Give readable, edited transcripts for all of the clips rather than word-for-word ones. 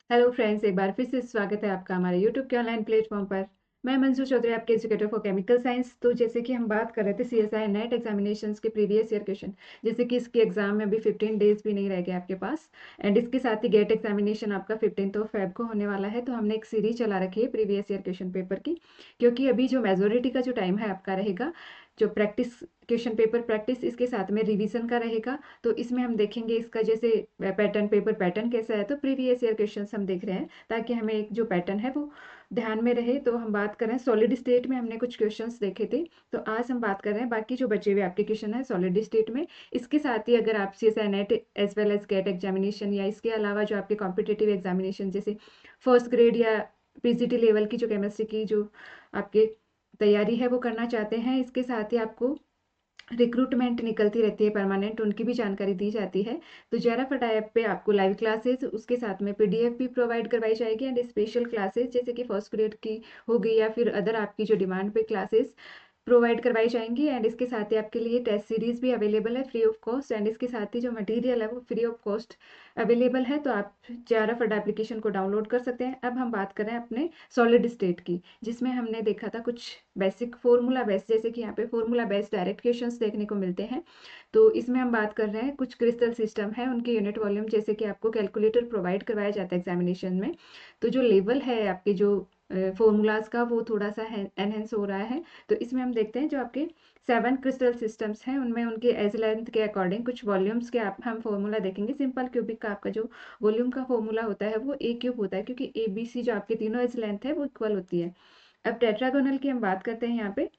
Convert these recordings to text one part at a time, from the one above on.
Hello friends, एक बार फिर से स्वागत है आपका हमारे यूट्यूब के ऑनलाइन प्लेटफॉर्म पर। मैं मंजू चौधरी, आपके एजुकेटर फॉर केमिकल साइंस। तो जैसे कि हम बात कर रहे थे सीएसआई नेट एग्जामिनेशंस के प्रीवियस ईयर क्वेश्चन, जैसे कि इसके एग्जाम में अभी 15 डेज भी नहीं रह गए आपके पास। एंड इसके साथ ही गेट एग्जामिनेशन आपका 15 फेब को होने वाला है। तो हमने एक सीरीज चला रखी है प्रीवियस ईयर क्वेश्चन पेपर की, क्योंकि अभी जो मेजोरिटी का जो टाइम है आपका रहेगा, जो प्रैक्टिस क्वेश्चन पेपर प्रैक्टिस, इसके साथ में रिवीजन का रहेगा। तो इसमें हम देखेंगे इसका जैसे पैटर्न, पेपर पैटर्न कैसा है। तो प्रीवियस ईयर क्वेश्चंस हम देख रहे हैं ताकि हमें एक जो पैटर्न है वो ध्यान में रहे। तो हम बात कर रहे हैं सॉलिड स्टेट में, हमने कुछ क्वेश्चंस देखे थे। तो आज हम बात कर रहे हैं बाकी जो बचे हुए आपके क्वेश्चन है सॉलिड स्टेट में। इसके साथ ही अगर आप CSI NET as well as GATE examination या इसके अलावा जो आपके कॉम्पिटेटिव एग्जामिनेशन जैसे फर्स्ट ग्रेड या पीजीटी लेवल की जो केमिस्ट्री की जो आपके तैयारी है वो करना चाहते हैं, इसके साथ ही आपको रिक्रूटमेंट निकलती रहती है परमानेंट, उनकी भी जानकारी दी जाती है। तो जेराफट ऐप पे आपको लाइव क्लासेस, उसके साथ में पीडीएफ भी प्रोवाइड करवाई जाएगी एंड स्पेशल क्लासेस जैसे कि फर्स्ट ग्रेड की हो गई या फिर अदर आपकी जो डिमांड पे क्लासेस प्रोवाइड करवाई जाएंगी। एंड इसके साथ ही आपके लिए टेस्ट सीरीज भी अवेलेबल है फ्री ऑफ कॉस्ट। एंड इसके साथ ही जो मटेरियल है वो फ्री ऑफ कॉस्ट अवेलेबल है। तो आप जेआरएफ एप्लीकेशन को डाउनलोड कर सकते हैं। अब हम बात करें अपने सॉलिड स्टेट की, जिसमें हमने देखा था कुछ बेसिक फॉर्मूला बेस्ड, जैसे कि यहाँ पे फॉर्मूला बेस्ड डायरेक्ट क्वेश्चंस देखने को मिलते हैं। तो इसमें हम बात कर रहे हैं कुछ क्रिस्टल सिस्टम है, उनके यूनिट वॉल्यूम जैसे कि आपको कैलकुलेटर प्रोवाइड करवाया जाता है एग्जामिनेशन में। तो जो लेवल है आपके जो फॉर्मूलाज का वो थोड़ा सा एनहेंस हो रहा है। तो इसमें हम देखते हैं जो आपके 7 क्रिस्टल सिस्टम्स हैं उनमें उनके एज लेंथ के अकॉर्डिंग कुछ वॉल्यूम्स के आप हम फॉर्मूला देखेंगे। सिंपल क्यूबिक का आपका जो वॉल्यूम का फॉर्मूला होता है वो ए क्यूब होता है, क्योंकि ए बी सी जो आपके तीनों एज लेंथ है वो इक्वल होती है। अब टेट्रागोनल की हम बात करते हैं यहाँ पे।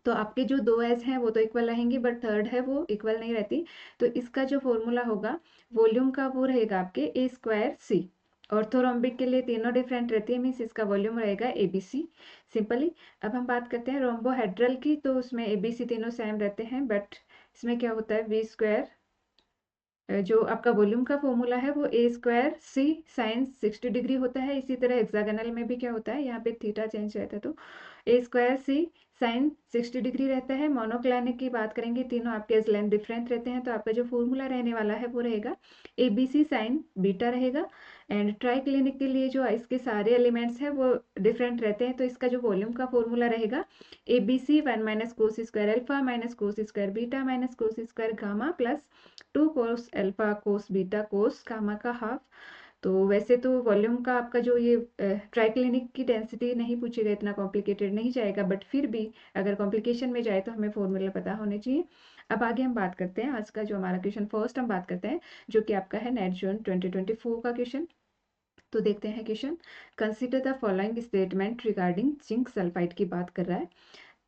तो आपके जो दो एज हैं वो तो इक्वल रहेंगी, बट थर्ड है वो इक्वल नहीं रहती। तो इसका जो फॉर्मूला होगा वॉल्यूम का वो रहेगा आपके ए स्क्वायर सी। ऑर्थोरोम्बिक के लिए तीनों डिफरेंट रहती है, मीन्स इसका वॉल्यूम रहेगा ए बी सी सिंपली। अब हम बात करते हैं रोम्बोहेड्रल की, तो उसमें ए बी सी तीनों सेम रहते हैं, बट इसमें क्या होता है वी स्क्वायर, जो आपका वॉल्यूम का फॉर्मूला है वो ए स्क्वायर सी साइन 60 डिग्री होता है। इसी तरह हेक्सागोनल में भी क्या होता है, यहाँ पे थीटा चेंज रहता है, तो ए स्क्वायर सी साइन 60 डिग्री रहता है। मोनोक्लिनिक की बात करेंगे, तीनों आपके एज लेंथ डिफरेंट रहते हैं, तो आपका जो फॉर्मूला रहने वाला है वो रहेगा a b c sine beta रहेगा। एंड ट्राई क्लिनिक के लिए जो इसके सारे एलिमेंट्स हैं वो डिफरेंट रहते हैं, तो इसका जो वॉल्यूम का फॉर्मूला रहेगा a b c 1 minus cos square alpha minus cos square beta minus cos square gamma plus 2 cos alpha cos beta cos gamma का हाफ। तो वैसे तो वॉल्यूम का आपका जो ये ट्राइक्लिनिक की डेंसिटी नहीं पूछेगा, इतना कॉम्प्लिकेटेड नहीं जाएगा, बट फिर भी अगर कॉम्प्लिकेशन में जाए तो हमें फॉर्मूला पता होने चाहिए। अब आगे हम बात करते हैं आज का जो हमारा क्वेश्चन, फर्स्ट हम बात करते हैं जो कि आपका है नेट जून 2024 का क्वेश्चन। तो देखते हैं question. Consider the following statement regarding zinc sulphide की बात कर रहा है।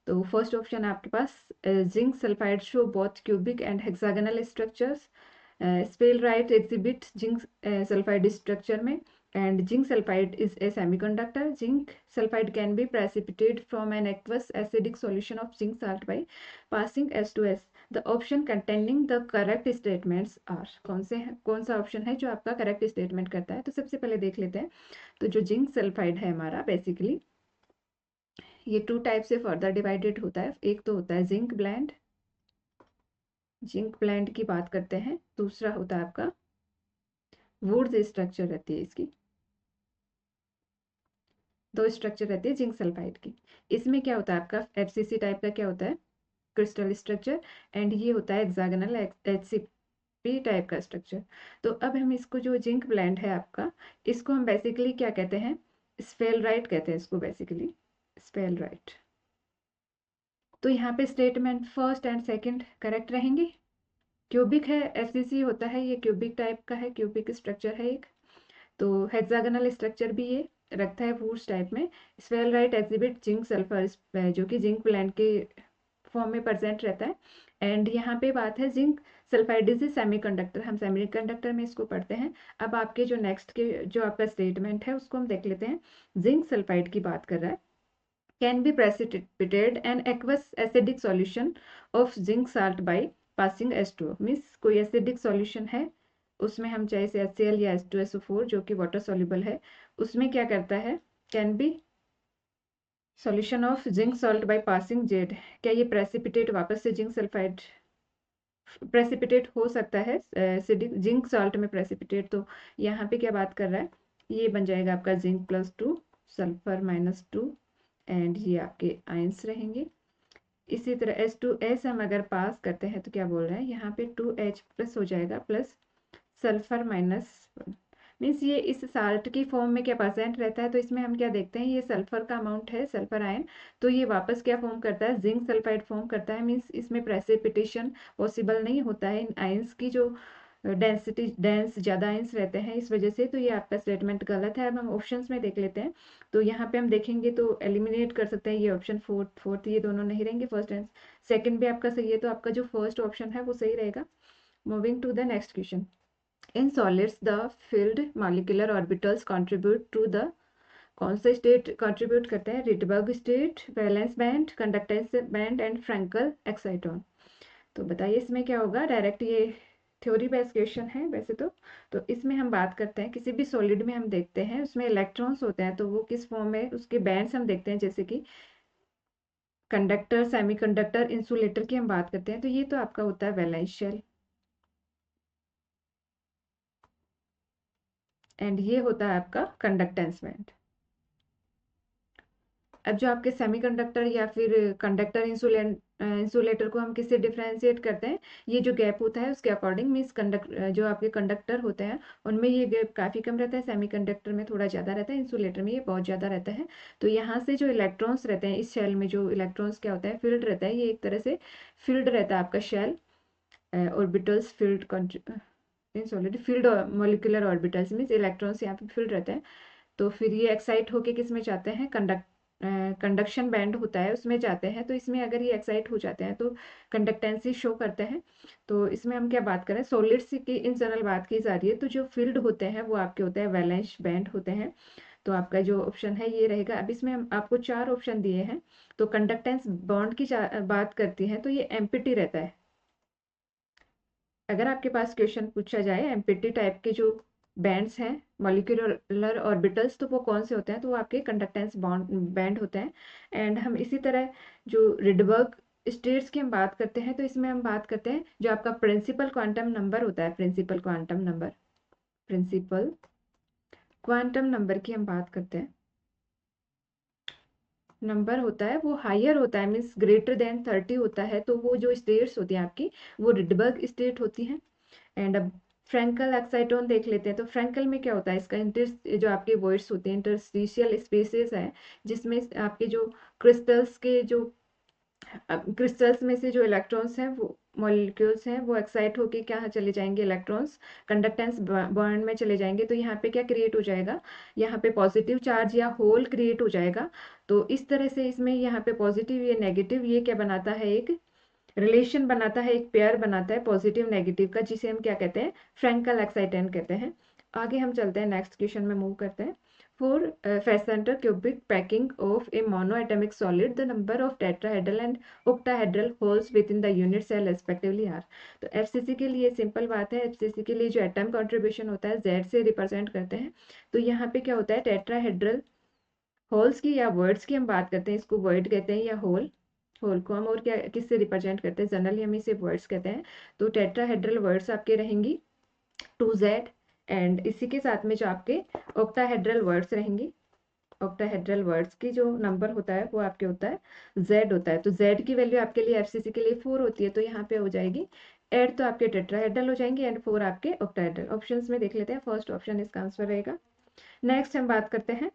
तो फर्स्ट ऑप्शन है आपके पास zinc sulphide show both cubic and hexagonal structures. Sphalerite exhibit zinc sulphide structure में। And zinc sulphide is a semiconductor. Zinc sulphide can be precipitated from an aqueous acidic solution of zinc salt by passing S2S। The option containing the correct statements are, कौन सा option है जो आपका correct statement करता है। तो सबसे पहले देख लेते हैं। तो जो जिंक सल्फाइड है हमारा, बेसिकली ये 2 टाइप से फर्दर डिवाइडेड होता है। एक तो होता है जिंक ब्लेंड, जिंक ब्लेंड की बात करते हैं। दूसरा होता है आपका वुड्स स्ट्रक्चर रहती है इसकी, दो स्ट्रक्चर रहती है जिंक सल्फाइड की। इसमें क्या होता है आपका एफसीसी टाइप का क्या होता है क्रिस्टल स्ट्रक्चर, एंड ये होता है हेक्सागोनल एचसीपी टाइप का स्ट्रक्चर। तो अब हम इसको जो जिंक ब्लेंड है आपका, इसको हम बेसिकली क्या कहते हैं, स्फेलराइट कहते हैं इसको, बेसिकली स्फेलराइट। तो यहाँ पे statement first and second correct रहेंगे। क्यूबिक है, एफसीसी होता है, ये क्यूबिक टाइप का है, क्यूबिक स्ट्रक्चर है एक। तो हेक्सागोनल स्ट्रक्चर भी ये रखता है वुड्स टाइप में। स्फेलराइट एग्जिबिट जिंक सल्फर, जो कि जिंक ब्लेंड के फॉर्म में प्रेजेंट रहता है। एंड यहाँ पे बात है जिंक सल्फाइड इज सेमीकंडक्टर, हम सेमीकंडक्टर में इसको पढ़ते हैं। अब आपके जो नेक्स्ट के जो आपका स्टेटमेंट है उसको हम देख लेते हैं। जिंक सल्फाइड की बात कर रहा है। Can be precipitated an aqueous acidic solution of zinc salt by passing H2O। Means कोई एसिडिक सॉल्यूशन है, उसमें हम चाहे से HCl या H2SO4 जो कि वाटर सॉल्युबल है, उसमें क्या करता है, can be solution of zinc salt by passing Z. क्या ये प्रेसिपिटेट वापस से जिंक सल्फाइड प्रेसिपिटेट हो सकता है एसिडिक जिंक सॉल्ट में प्रेसिपिटेट। तो यहाँ पे क्या बात कर रहा है, ये बन जाएगा आपका जिंक +2, सल्फर -2, एंड ये आपके आयंस रहेंगे। इसी तरह H2S हम अगर पास करते हैं तो क्या बोल रहे हैं यहाँ पे 2H प्लस हो जाएगा, प्लस सल्फर -1, मीन्स ये इस साल्ट की फॉर्म में क्या प्रेजेंट रहता है, तो इसमें हम क्या देखते हैं, ये सल्फर का अमाउंट है, सल्फर आयन, तो ये वापस क्या फॉर्म करता है, जिंक सल्फाइड फॉर्म करता है। मीन्स इसमें प्रेसिपिटेशन पॉसिबल नहीं होता है इन आयंस की जो डेंसिटी, ज़्यादा आयंस रहते हैं इस वजह से। तो ये आपका स्टेटमेंट गलत है। अब हम ऑप्शंस में देख लेते हैं, तो यहाँ पे हम देखेंगे तो एलिमिनेट कर सकते हैं ये ऑप्शन, फोर्थ ये दोनों नहीं रहेंगे, फर्स्ट एंड सेकंड भी आपका सही है, तो आपका जो फर्स्ट ऑप्शन है वो सही रहेगा। Moving to the next question. In solids, the filled molecular orbitals contribute to the, कौन सा स्टेट कंट्रीब्यूट करते हैं, Rydberg state, valence band, conductance band and Frenkel exciton. तो बताइए इसमें क्या होगा, डायरेक्ट ये थ्योरी बेस्ड क्वेश्चन है वैसे तो इसमें हम बात करते हैं, किसी भी सॉलिड में हम देखते हैं उसमें इलेक्ट्रॉन्स होते हैं, तो वो किस फॉर्म में, उसके बैंड्स हम देखते हैं, जैसे कि कंडक्टर, सेमीकंडक्टर, इंसुलेटर की हम बात करते हैं, तो ये तो आपका होता है वैलेंस शेल, एंड ये होता है आपका कंडक्टेंस बैंड। अब जो आपके सेमीकंडक्टर या फिर कंडक्टर, इंसुलेटर को हम किससे डिफरेंशिएट करते हैं, ये जो गैप होता है उसके अकॉर्डिंग, मीन्स जो आपके कंडक्टर होते हैं उनमें ये गैप काफ़ी कम रहता है, सेमीकंडक्टर में थोड़ा ज़्यादा रहता है, इंसुलेटर में ये बहुत ज़्यादा रहता है। तो यहाँ से जो इलेक्ट्रॉन्स रहते हैं इस शेल में, जो इलेक्ट्रॉन्स क्या होता है, फील्ड रहता है, ये एक तरह से फील्ड रहता है आपका shell, orbitals filled, sorry filled molecular orbitals means electrons यहाँ पे फील्ड रहते हैं। तो फिर ये एक्साइट होके किस में जाते हैं, कंडक्शन बैंड होता है उसमें जाते हैं, तो इसमें अगर ये एक्साइट हो जाते हैं तो कंडक्टेंसी शो करते हैं। तो इसमें हम क्या बात करें, सॉलिड्स की इन जनरल बात की जा रही है, तो जो फील्ड होते हैं वो आपके होते हैं वैलेंस बैंड होते हैं। तो आपका जो ऑप्शन है ये रहेगा। अब इसमें हम आपको 4 ऑप्शन दिए हैं, तो कंडक्टेंस बॉन्ड की बात करती है तो ये एम्पिटी रहता है। अगर आपके पास क्वेश्चन पूछा जाए एम्पिटी टाइप के जो बैंड्स हैं मॉलिक्यूलर ऑर्बिटल्स, तो वो कौन से होते हैं, तो वो आपके कंडक्टेंस बॉन्ड बैंड होते हैं। एंड हम इसी तरह जो रिडबर्ग स्टेट्स की हम बात करते हैं, तो इसमें हम बात करते हैं जो आपका प्रिंसिपल क्वांटम नंबर होता है, प्रिंसिपल क्वांटम नंबर की हम बात करते हैं, नंबर होता है वो हायर होता है, मीन्स ग्रेटर देन 30 होता है, तो वो जो स्टेट्स होती हैं आपकी वो रिडबर्ग स्टेट होती हैं। एंड अब फ्रैंकल एक्साइटोन देख लेते हैं, तो फ्रैंकल में क्या होता है, इसका जो आपके वॉइड्स होते हैं, इंटरस्टिशियल स्पेसेस है, जिसमें आपके जो क्रिस्टल्स के जो क्रिस्टल्स में से जो इलेक्ट्रॉन्स हैं, वो मॉलिक्यूल्स हैं, वो एक्साइट होके क्या चले जाएंगे, इलेक्ट्रॉन्स कंडक्टेंस बॉन्ड में चले जाएंगे, तो यहाँ पे क्या क्रिएट हो जाएगा, यहाँ पे पॉजिटिव चार्ज या होल क्रिएट हो जाएगा। तो इस तरह से इसमें यहाँ पे पॉजिटिव या नेगेटिव ये क्या बनाता है, एक रिलेशन बनाता है, एक पेयर बनाता है पॉजिटिव नेगेटिव का, जिसे हम क्या कहते हैं, फ्रैंकल एक्साइटेंट कहते हैं। आगे हम चलते हैं, नेक्स्ट क्वेश्चन में मूव करते हैं। For Fassender cubic packing of a monoatomic solid, the number of tetrahedral and octahedral holes within the unit cell respectively are। तो FCC के लिए सिंपल बात है, FCC के लिए जो एटम कंट्रीब्यूशन होता है Z से रिप्रेजेंट करते हैं। तो यहाँ पे क्या होता है, टेट्राहेड्रल होल्स की या वर्ड्स की हम बात करते हैं, इसको वर्ड कहते हैं या होल, होल को हम और क्या किससे रिप्रेजेंट करते हैं, जनरली हम इसे वर्ड्स कहते हैं। तो टेट्राहेड्रल वर्ड्स आपके रहेंगी 2Z, एंड इसी के साथ में जो आपके ऑक्टाहेड्रल वर्ड्स रहेंगी, ऑक्टाहेड्रल वर्ड्स की जो नंबर होता है वो आपके होता है Z होता है। तो Z की वैल्यू आपके लिए FCC के लिए 4 होती है, तो यहाँ पे हो जाएगी 8, तो आपके टेट्राहेड्रल हो जाएंगे एंड 4 आपके ऑक्टाहेड्रल। ऑप्शंस में देख लेते हैं, फर्स्ट ऑप्शन इसका आंसर रहेगा। नेक्स्ट हम बात करते हैं,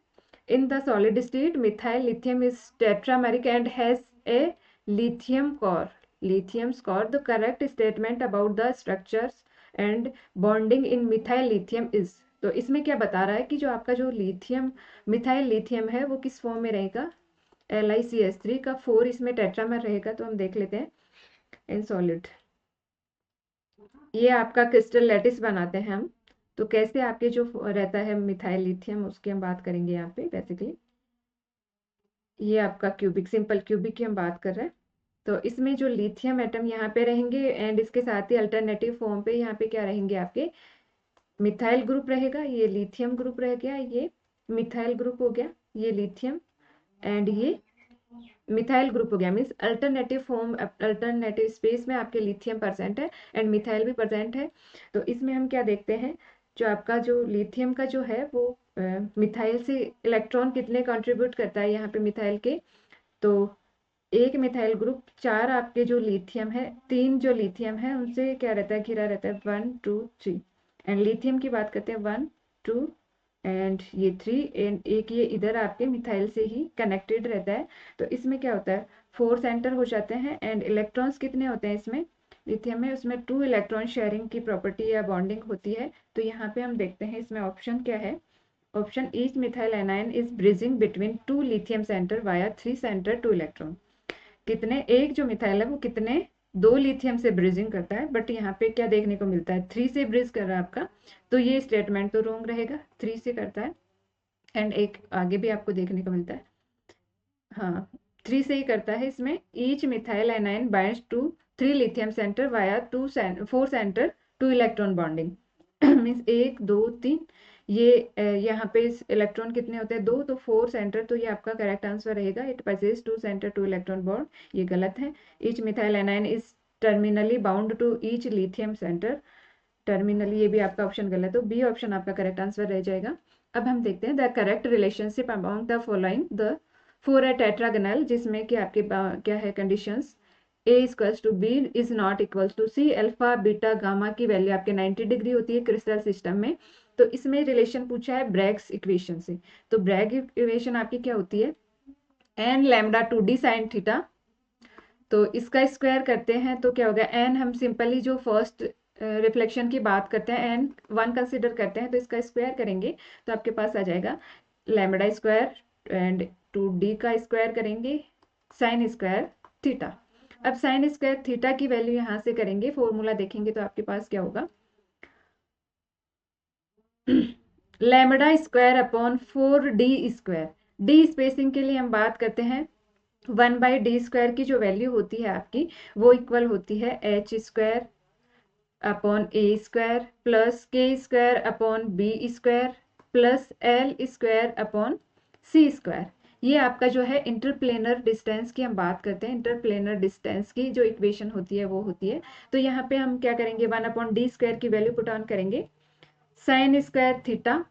in the solid state methyl lithium is tetrameric and has a lithium core, the correct statement about the structures and bonding in methyl lithium is। तो इसमें क्या बता रहा है कि जो आपका जो लिथियम, मिथाइल लिथियम है वो किस फॉर्म में रहेगा, LiCH3 का 4 इसमें टेट्रामर रहेगा। तो हम देख लेते हैं इन सॉलिड, ये आपका क्रिस्टल लैटिस बनाते हैं हम, तो कैसे आपके जो रहता है मिथाइल लिथियम उसकी हम बात करेंगे यहाँ पे। बेसिकली ये आपका क्यूबिक, सिंपल क्यूबिक की हम बात कर रहे हैं। तो इसमें जो लिथियम एटम यहाँ पे रहेंगे एंड इसके साथ ही अल्टरनेटिव फॉर्म पे यहाँ पे क्या रहेंगे, आपके मिथाइल ग्रुप रहेगा, ये लिथियम ग्रुप रह गया, ये मिथाइल ग्रुप हो गया, ये लिथियम एंड ये मिथाइल ग्रुप हो गया। Means alternative form, alternative space में आपके लिथियम प्रेजेंट है एंड मिथाइल भी प्रेजेंट है। तो इसमें हम क्या देखते हैं, जो आपका जो लिथियम का जो है वो मिथाइल से इलेक्ट्रॉन कितने कंट्रीब्यूट करता है यहाँ पे मिथाइल के, तो एक मिथाइल ग्रुप 4 आपके जो लिथियम है, 3 जो लिथियम है उनसे क्या रहता है, घिरा रहता है, 1 2 3। एंड लिथियम की बात करते हैं, 1 2 एंड ये 3 एंड एक ये इधर आपके मिथाइल से ही कनेक्टेड रहता है। तो इसमें क्या होता है, 4 सेंटर हो जाते हैं एंड इलेक्ट्रॉन्स कितने होते हैं इसमें, लिथियम में, उसमें 2 इलेक्ट्रॉन शेयरिंग की प्रॉपर्टी या बॉन्डिंग होती है। तो यहाँ पे हम देखते हैं इसमें ऑप्शन क्या है। Option each methyl anion is bridging between 2 lithium centre via 3 centre 2 electron. कितने, एक जो मिथाइल है वो कितने, 2 लिथियम से ब्रिजिंग करता है, बट यहाँ पे क्या देखने को मिलता है, 3 से ब्रिज कर रहा है आपका। तो ये स्टेटमेंट तो रॉन्ग रहेगा, 3 से करता है। एंड एक आगे भी आपको देखने को मिलता है, हाँ 3 से ही करता है। इसमें each methyl anion binds to 3 lithium centre via 4 centre 2 electron bonding. Means 1 2 3, ये यहाँ पे इलेक्ट्रॉन कितने होते हैं, 2, तो 4 सेंटर, तो ये आपका करेक्ट आंसर रहेगा। It possesses 2 centre 2 electron bond, ये गलत है। Each methyl anion is terminally bound to each lithium centre, terminally, ये भी आपका ऑप्शन गलत, तो बी ऑप्शन आपका करेक्ट आंसर रह जाएगा। अब हम देखते हैं the correct relationship among the following the for a tetragonal, जिसमें कि आपके क्या है conditions, A equals to B is not equals to C, alpha beta gamma की वैल्यू आपके 90 डिग्री होती है क्रिस्टल सिस्टम में। तो इसमें रिलेशन पूछा है ब्रैग्स इक्वेशन से। तो ब्रैग इक्वेशन आपकी क्या होती है, N lambda 2d sine theta, तो इसका स्क्वायर करते हैं तो क्या हो गया, एन हम सिंपली जो फर्स्ट रिफ्लेक्शन की बात करते हैं एन 1 कंसिडर करते हैं, तो इसका स्क्वायर करेंगे तो आपके पास आ जाएगा लैम्बडा स्क्वायर एंड 2d का स्क्वायर करेंगे साइन स्क्वायर थीटा। अब साइन स्क्वायर थीटा की वैल्यू यहाँ से करेंगे, फॉर्मूला देखेंगे तो आपके पास क्या होगा, lambda square upon 4d square. D spacing के लिए हम बात करते हैं, 1/d² की जो वैल्यू होती है आपकी वो इक्वल होती है h² upon a² plus k² upon b² plus l² upon c²। ये आपका जो है इंटरप्लेनर डिस्टेंस की हम बात करते हैं, इंटरप्लेनर डिस्टेंस की जो इक्वेशन होती है वो होती है। तो यहाँ पे हम क्या करेंगे, 1/d² की वैल्यू पुट ऑन करेंगे, sign square theta,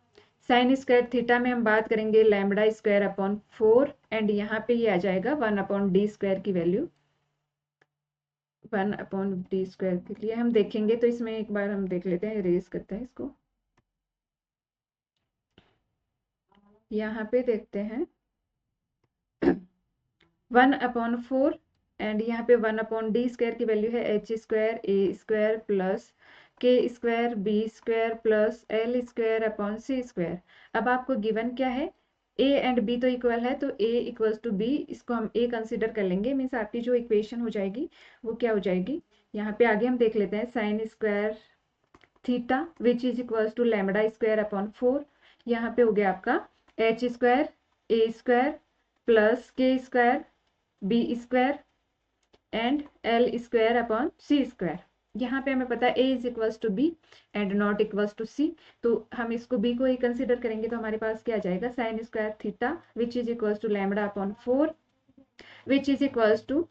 sign square theta में हम बात करेंगे लैम्बडा स्क्वायर अपॉन 4 एंड यहाँ पे ये आ जाएगा 1/d² की वैल्यू, 1/d² के लिए हम देखेंगे तो इसमें एक बार हम देख लेते हैं, इरेज करते हैं इसको, यहाँ पे देखते हैं 1/4 एंड यहाँ पे 1/d² की वैल्यू है h² a² plus k² b² plus l² upon c²। अब आपको गिवन क्या है, a एंड b तो इक्वल है, तो a इक्वल्स टू b, इसको हम a कंसिडर कर लेंगे। मीन्स आपकी जो इक्वेशन हो जाएगी वो क्या हो जाएगी, यहाँ पे आगे हम देख लेते हैं sine square theta which is equals to lambda square upon 4, यहाँ पे हो गया आपका h² a² plus k² b² and l² upon c²। यहाँ पे हमें पता है a is equals to b and not equals to c, तो हम इसको b को ही कंसिडर करेंगे तो हमारे पास क्या आ जाएगा, sine square theta which is equals to lambda upon 4 which is equals to,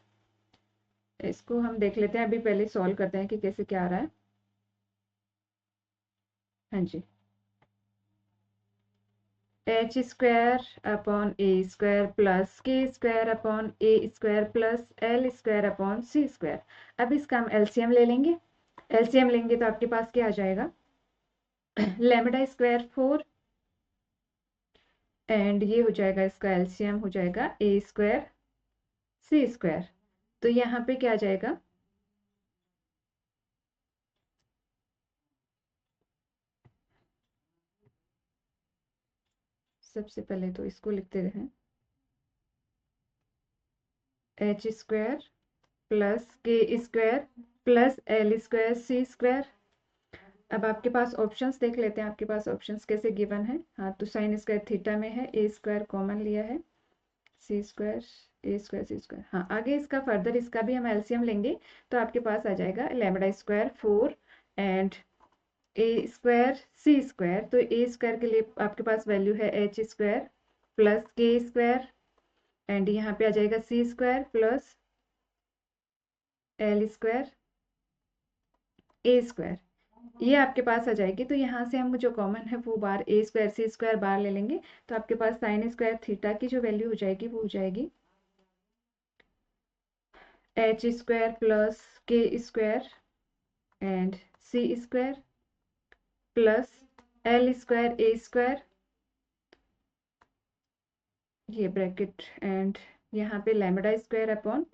इसको हम देख लेते हैं, अभी पहले सॉल्व करते हैं कि कैसे क्या आ रहा है। हाँ जी, h² upon a² plus k² upon a² plus l² upon c²। अब इसका हम एलसीएम ले लेंगे, एलसीएम लेंगे तो आपके पास क्या आ जाएगा, लैम्बडा स्क्वायर 4 एंड ये हो जाएगा, इसका एलसीएम हो जाएगा a² c²। तो यहाँ पे क्या आ जाएगा, सबसे पहले तो इसको लिखते हैं h² plus k² plus l² c²। अब आपके पास ऑप्शंस देख लेते हैं, आपके पास ऑप्शंस कैसे गिवन है। हाँ, तो साइन स्क्वायर थीटा में है a² कॉमन लिया है, c² a² c²। हाँ, आगे इसका फर्दर इसका भी हम एलसीएम लेंगे तो आपके पास आ जाएगा lambda square 4 and a² c²। तो a² के लिए आपके पास वैल्यू है h² प्लस k² एंड यहाँ पे आ जाएगा c² प्लस l² a²। ये आपके पास आ जाएगी। तो यहाँ से हम जो कॉमन है वो बार ए स्क्वायर सी स्क्वायर बार ले लेंगे, तो आपके पास साइन स्क्वायर थीटा की जो वैल्यू हो जाएगी वो हो जाएगी H square plus K square and C square plus L square A square, ये ब्रैकेट, एंड यहाँ पे lambda square upon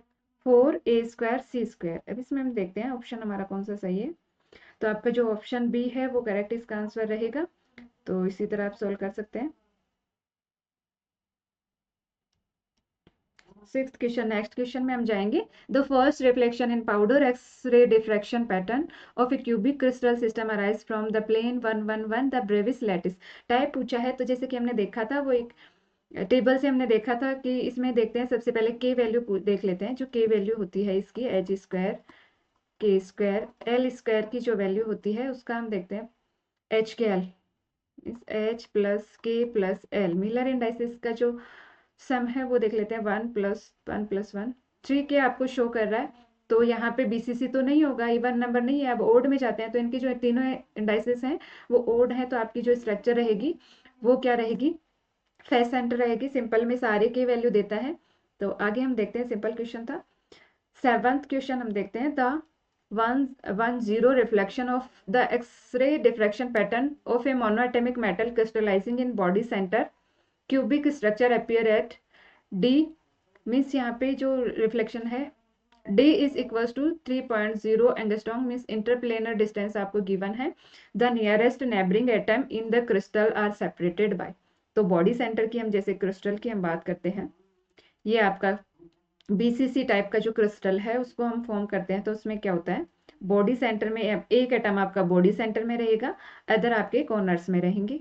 4a² c²। अब इसमें हम देखते हैं ऑप्शन हमारा कौन सा सही है। तो आपका जो ऑप्शन बी है वो करेक्ट इसका आंसर रहेगा। तो इसी तरह आप सोल्व कर सकते हैं। सिक्स्थ क्वेश्चन, नेक्स्ट क्वेश्चन में हम जाएंगे। The first reflection in powder X ray diffraction pattern of a cubic crystal system arise from the plane 111 the Bravais lattice type पूछा है। तो जैसे कि हमने देखा था वो एक टेबल से हमने देखा था कि इसमें देखते हैं सबसे पहले के वैल्यू देख लेते हैं। जो के वैल्यू होती है इसकी एच स्क्वायर के स्क्वायर एल स्क्वायर की जो वैल्यू होती है उसका हम देखते हैं एच के एल, इस एच प्लस के प्लस एल मिलर इंडाइसिस का जो सम है वो देख लेते हैं। 1 + 1 + 1 3 के आपको शो कर रहा है। तो यहाँ पे बीसीसी तो नहीं होगा, इवन नंबर नहीं है। अब ओड में जाते हैं तो इनकी जो तीनों इंडाइसिस हैं वो ओड है। तो आपकी जो स्ट्रक्चर रहेगी वो क्या रहेगी, फेस सेंटर रहेगी। सिंपल में सारे की वैल्यू देता है। तो आगे हम देखते हैं, सिंपल क्वेश्चन था। सेवंथ क्वेश्चन हम देखते हैं। The 110 reflection of the X-ray diffraction pattern of a monoatomic metal crystallising in body centre cubic structure appear at D, means यहाँ पे जो रिफ्लेक्शन है D is equals to 3.0 angstrom, means interplanar distance आपको given है। The nearest neighbouring atom in the crystal are separated by. तो body centre की हम जैसे क्रिस्टल की हम बात करते हैं, ये आपका बीसीसी टाइप का जो क्रिस्टल है उसको हम फॉर्म करते हैं। तो उसमें क्या होता है, बॉडी सेंटर में एक एटम आपका बॉडी सेंटर में रहेगा, अदर आपके कॉर्नर्स में रहेंगे।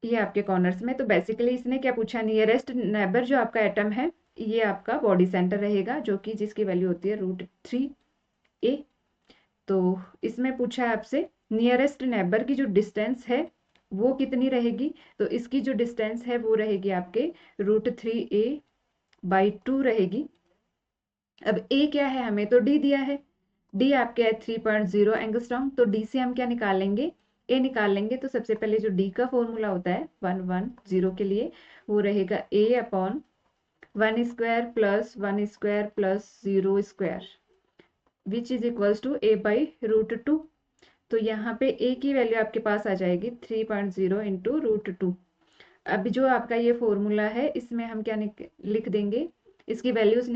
ये आपके कॉर्नर्स में। तो बेसिकली इसने क्या पूछा, नियरेस्ट नेबर जो आपका एटम है ये आपका बॉडी सेंटर रहेगा, जो कि जिसकी वैल्यू होती है √3a। तो इसमें पूछा है आपसे नियरेस्ट नेबर की जो डिस्टेंस है वो कितनी रहेगी। तो इसकी जो डिस्टेंस है वो रहेगी आपके √3a/2 रहेगी। अब ए क्या है, हमें तो डी दिया है। डी आपके है 3.0 एंगस्ट्रॉम। तो डी से हम क्या निकालेंगे, ए निकाल लेंगे। तो सबसे पहले जो डी का फॉर्मूला होता है 110 के लिए वो रहेगा a/1² + 1² + 0² which is equals to a/√2। तो यहाँ पे ए की वैल्यू आपके पास आ जाएगी 3.0 इंटू √2। अब जो आपका ये फॉर्मूला है इसमें हम क्या लिख देंगे, इसकी वैल्यूज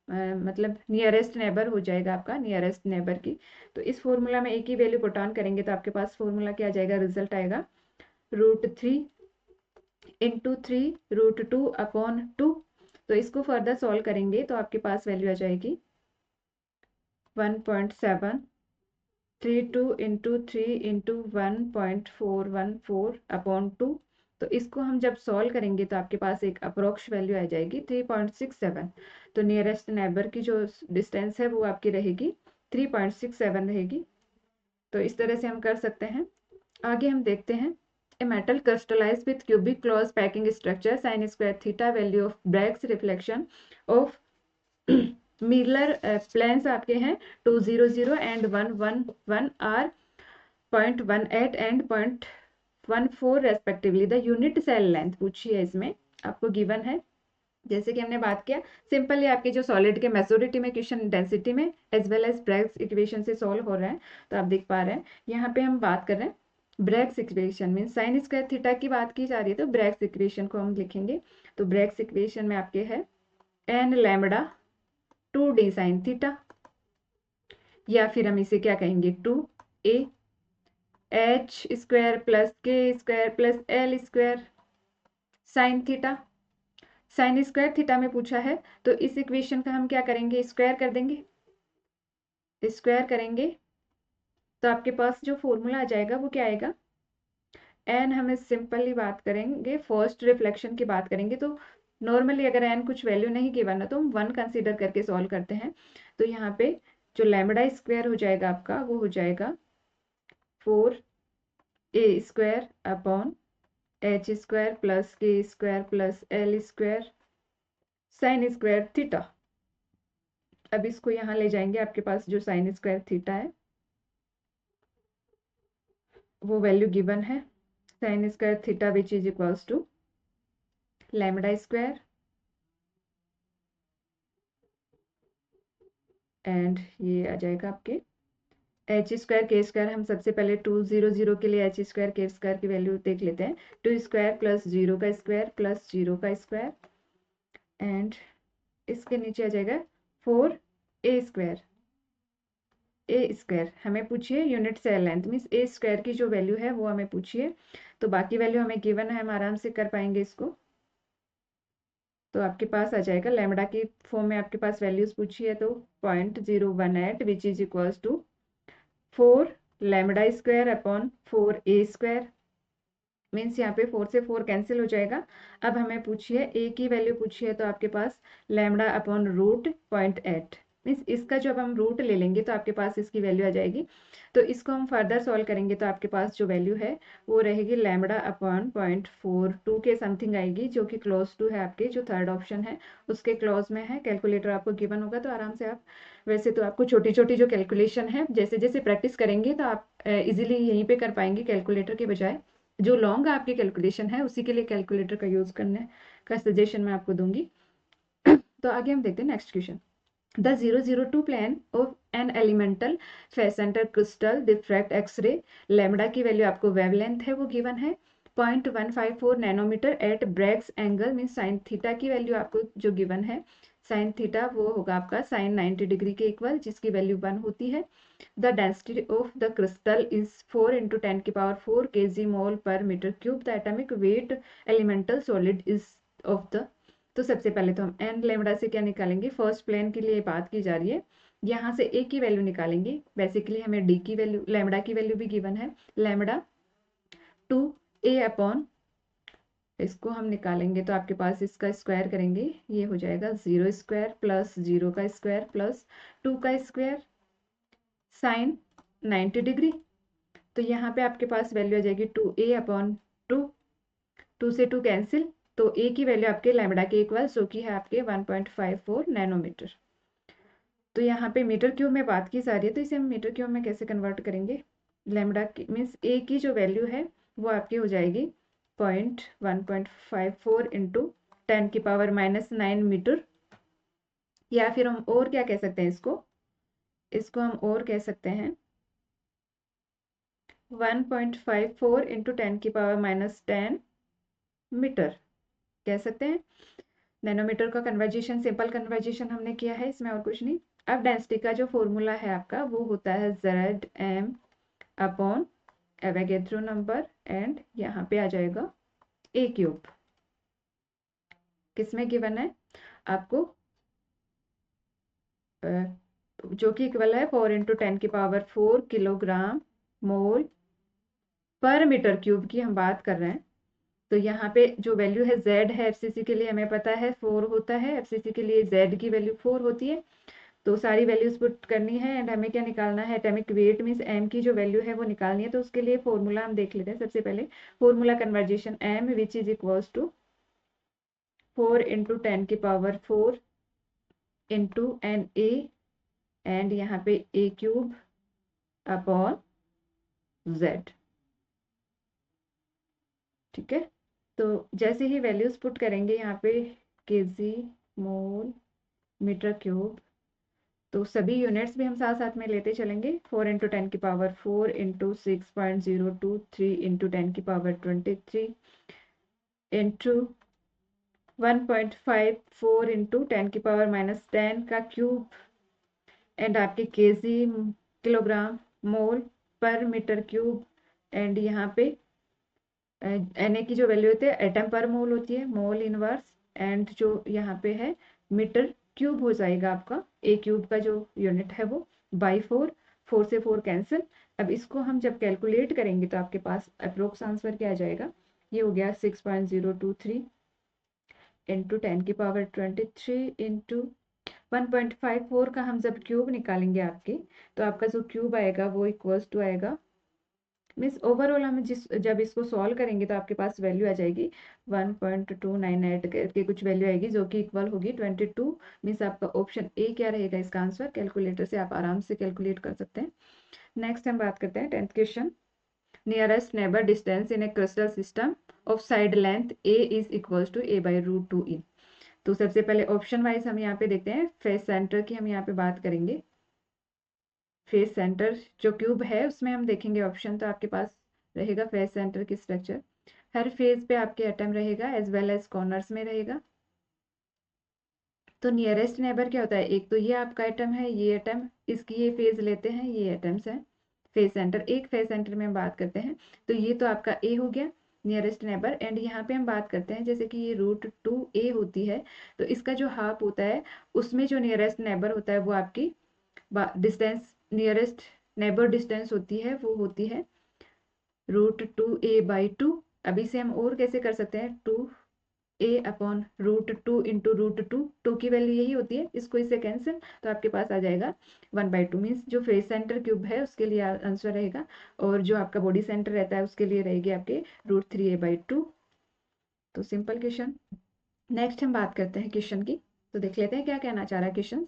मतलब नियरेस्ट नेबर हो जाएगा आपका, नियरेस्ट नेबर की। तो इस फॉर्मूला में ए की वैल्यू पुट ऑन करेंगे तो आपके पास फॉर्मूला क्या आ जाएगा, रिजल्ट आएगा √3 इंटू 3√2/2। तो इसको फर्दर सॉल्व करेंगे तो आपके पास वैल्यू आ जाएगी 1.732 इंटू 3 इंटू 1.414/2। तो इसको हम जब सॉल्व करेंगे तो आपके पास एक अप्रोक्स वैल्यू आ जाएगी 3.67। तो नियरेस्ट नेबर की जो डिस्टेंस है वो आपकी रहेगी 3.67 रहेगी। तो इस तरह से हम कर सकते हैं। आगे हम देखते हैं, a metal crystallize with cubic close packing structure sine square theta value of Bragg's reflection of mirror planes आपके हैं 200 and 111 are 0.18 and 0.14 respectively. The unit cell length पूछी है, इसमें आपको गिवन है। जैसे कि हमने बात किया सिंपली आपके जो सॉलिड के मेसोरिटी में क्वेश्चन डेंसिटी में as well as Bragg's equation से सॉल्व हो रहे हैं। तो आप देख पा रहे हैं यहाँ पे हम बात कर रहे हैं Bragg's equation mean sine square theta की बात की जा रही है। तो ब्रैग्स इक्वेशन को हम लिखेंगे। तो ब्रैग्स इक्वेशन में आपके है n lambda 2d sine theta, या फिर हम इसे क्या कहेंगे 2a h² + k² + l² sine theta. Sign square theta में पूछा है तो इस इक्वेशन का हम क्या करेंगे, स्क्वायर कर देंगे। स्क्वायर करेंगे तो आपके पास जो फॉर्मूला आ जाएगा वो क्या आएगा, एन हमें सिंपली बात करेंगे फर्स्ट रिफ्लेक्शन की बात करेंगे। तो नॉर्मली अगर एन कुछ वैल्यू नहीं गिवन है तो हम 1 कंसीडर करके सॉल्व करते हैं। तो यहाँ पे जो लैम्बडा स्क्वायर हो जाएगा आपका वो हो जाएगा 4a² / h² + k² + l² sign square theta. अब इसको यहाँ ले जाएंगे, आपके पास जो साइन स्क्वायर थीटा है वो वैल्यू गिवन है, sine square theta which is equals to lambda square and ये आ जाएगा आपके एच स्क्वायर के स्क्वायर। हम सबसे पहले 2 0 0 के लिए एच स्क्वायर के स्क्वायर की वैल्यू देख लेते हैं। 2 स्क्वायर प्लस 0 का स्क्वायर प्लस 0 का स्क्वायर एंड इसके नीचे आ जाएगा 4 ए स्क्वायर। ए स्क्वायर हमें पूछिए यूनिट सेल लेंथ मीन्स ए स्क्वायर की जो वैल्यू है वो हमें पूछिए, तो बाकी वैल्यू हमें गिवन है, हम आराम से कर पाएंगे इसको। तो आपके पास आ जाएगा लैम्बडा की फॉर्म में आपके पास वैल्यूज पूछी है, तो 0.018 which is equals to 4 lambda square upon 4 A square. Means यहाँ पे 4 से 4 कैंसिल हो जाएगा। अब हमें पूछिए ए की वैल्यू पूछिए, तो आपके पास लैम्बडा अपॉन रूट 0.8 मीन्स इसका जब हम रूट ले लेंगे तो आपके पास इसकी वैल्यू आ जाएगी। तो इसको हम फर्दर सॉल्व करेंगे तो आपके पास जो वैल्यू है वो रहेगी लैम्बडा अपॉन 0.42 के समथिंग आएगी, जो कि क्लोज टू है आपके जो थर्ड ऑप्शन है उसके क्लोज में है। कैलकुलेटर आपको गिवन होगा तो आराम से आप, वैसे तो आपको छोटी छोटी जो कैलकुलेशन है जैसे जैसे प्रैक्टिस करेंगे तो आप इजीली यहीं पे कर पाएंगे कैलकुलेटर के बजाय। जो लॉन्ग आपकी कैलकुलेशन है उसी के लिए कैलकुलेटर का यूज करने का सजेशन मैं आपको दूंगी। तो आगे हम देखते हैं next question. The 002 plane of an elemental face centre crystal diffract X-ray, lambda की वैल्यू आपको वेवलेंथ है वो गिवन है 0.154 nanometre at Bragg's angle mean sine theta की वैल्यू आपको जो गिवन है, साइन थीटा वो होगा आपका साइन 90 डिग्री के इक्वल जिसकी वैल्यू 1 होती है। The density of the crystal is 4 × 10⁴ kg mole per metre cube. The atomic weight elemental solid is of the. तो सबसे पहले तो हम एन लैम्बडा से क्या निकालेंगे, फर्स्ट प्लेन के लिए बात की जा रही है, यहाँ से ए की वैल्यू निकालेंगे। बेसिकली हमें डी की वैल्यू, लैम्बडा की वैल्यू भी गिवन है, लैम्बडा 2a अपॉन, इसको हम निकालेंगे तो आपके पास इसका स्क्वायर करेंगे, ये हो जाएगा 0 स्क्वायर प्लस 0 का स्क्वायर प्लस 2 का स्क्वायर साइन 90 डिग्री। तो यहाँ पे आपके पास वैल्यू आ जाएगी 2a अपॉन 2, 2 से 2 कैंसिल, तो a की वैल्यू आपके लैम्बडा के इक्वल जो कि है आपके 1.54 नैनोमीटर। तो यहाँ पे मीटर क्यूब में बात की जा रही है तो इसे हम मीटर क्यूब में कैसे कन्वर्ट करेंगे, लैम्बडा की मीन्स a की जो वैल्यू है वो आपकी हो जाएगी 1.54 × 10⁻⁻9 मीटर, या फिर हम और क्या कह सकते हैं इसको हम और कह सकते हैं 1.54 × 10⁻⁻10 मीटर कह सकते हैं। नैनोमीटर का कन्वर्जेशन सिंपल कन्वर्जेशन हमने किया है, इसमें और कुछ नहीं। अब डेंसिटी का जो फॉर्मूला है आपका वो होता है Zm upon Avogadro number and यहाँ पे आ जाएगा ए क्यूब, किसमें गिवन है आपको जो कि इक्वल है 4 × 10⁴ किलोग्राम मोल पर मीटर क्यूब की हम बात कर रहे हैं। तो यहाँ पे जो वैल्यू है Z है, एफसीसी के लिए हमें पता है 4 होता है, एफसीसी के लिए Z की वैल्यू 4 होती है। तो सारी वैल्यूज पुट करनी है एंड हमें क्या निकालना है, एटॉमिक वेट मींस m की जो वैल्यू है वो निकालनी है। तो उसके लिए फॉर्मूला हम देख लेते हैं। सबसे पहले formula conversation m which is equals to 4 × 10⁴ into N A and यहाँ पे a क्यूब अपॉन z। ठीक है, तो जैसे ही वैल्यूज पुट करेंगे यहाँ पे केजी मोल मीटर क्यूब, तो सभी यूनिट्स भी हम साथ साथ में लेते चलेंगे। 4 × 10⁴ इंटू 6.023 इंटू 10⁻23 इंटू 1.54 इंटू 10⁻⁻10 का क्यूब एंड आपके KG kilogram mole per metre cube and यहाँ पे Na की जो वैल्यू होती है एटम पर मोल होती है, मोल इनवर्स एंड जो यहाँ पे है मीटर क्यूब हो जाएगा आपका, ए क्यूब का जो यूनिट है वो बाई 4, 4 से 4 कैंसिल। अब इसको हम जब कैलकुलेट करेंगे तो आपके पास अप्रोक्स आंसर क्या आ जाएगा, ये हो गया 6.023 इंटू 10⁻23 इंटू 1.54 का हम जब क्यूब निकालेंगे आपके, तो आपका जो क्यूब आएगा वो इक्वल्स टू आएगा मीन्स ओवरऑल हम जब इसको सॉल्व करेंगे तो आपके पास वैल्यू आ जाएगी 1.298 के कुछ वैल्यू आएगी जो कि इक्वल होगी 22 मीन्स आपका ऑप्शन ए क्या रहेगा इसका आंसर। कैलकुलेटर से आप आराम से कैलकुलेट कर सकते हैं। नेक्स्ट हम बात करते हैं 10th question. Nearest neighbour distance in a crystal system of side length a is equals to A by root two e. तो सबसे पहले ऑप्शन वाइज हम यहाँ पे देखते हैं, फेस सेंटर की हम यहाँ पे बात करेंगे। फेस सेंटर जो क्यूब है उसमें हम देखेंगे ऑप्शन, तो आपके पास रहेगा फेस सेंटर की स्ट्रक्चर। हर फेज पे आपके एटम रहेगा एज वेल एज कॉर्नर्स में रहेगा। तो नियरेस्ट नेबर क्या होता है, एक तो ये आपका एटम है, ये एटम इसकी ये फेज लेते हैं, ये एटम्स हैं। फेज सेंटर, एक फेज सेंटर में हम बात करते हैं, तो ये तो आपका ए हो गया नियरेस्ट नेबर। एंड यहाँ पे हम बात करते हैं जैसे कि ये रूट टू ए होती है, तो इसका जो हाफ होता है उसमें जो नियरेस्ट नेबर होता है वो आपकी डिस्टेंस, नियरेस्ट नेबर डिस्टेंस होती है, वो होती है root two A by two. अभी से हम और कैसे कर सकते हैं, two A upon root two into root two, two की वैल्यू यही होती है, इसको इससे कैंसिल, तो आपके पास आ जाएगा 1/2। मीन्स जो फेस सेंटर क्यूब है उसके लिए आंसर रहेगा, और जो आपका बॉडी सेंटर रहता है उसके लिए रहेगी आपके √3a/2। तो सिंपल क्वेश्चन। नेक्स्ट हम बात करते हैं क्वेश्चन की, तो देख लेते हैं क्या कहना चाह रहा है question.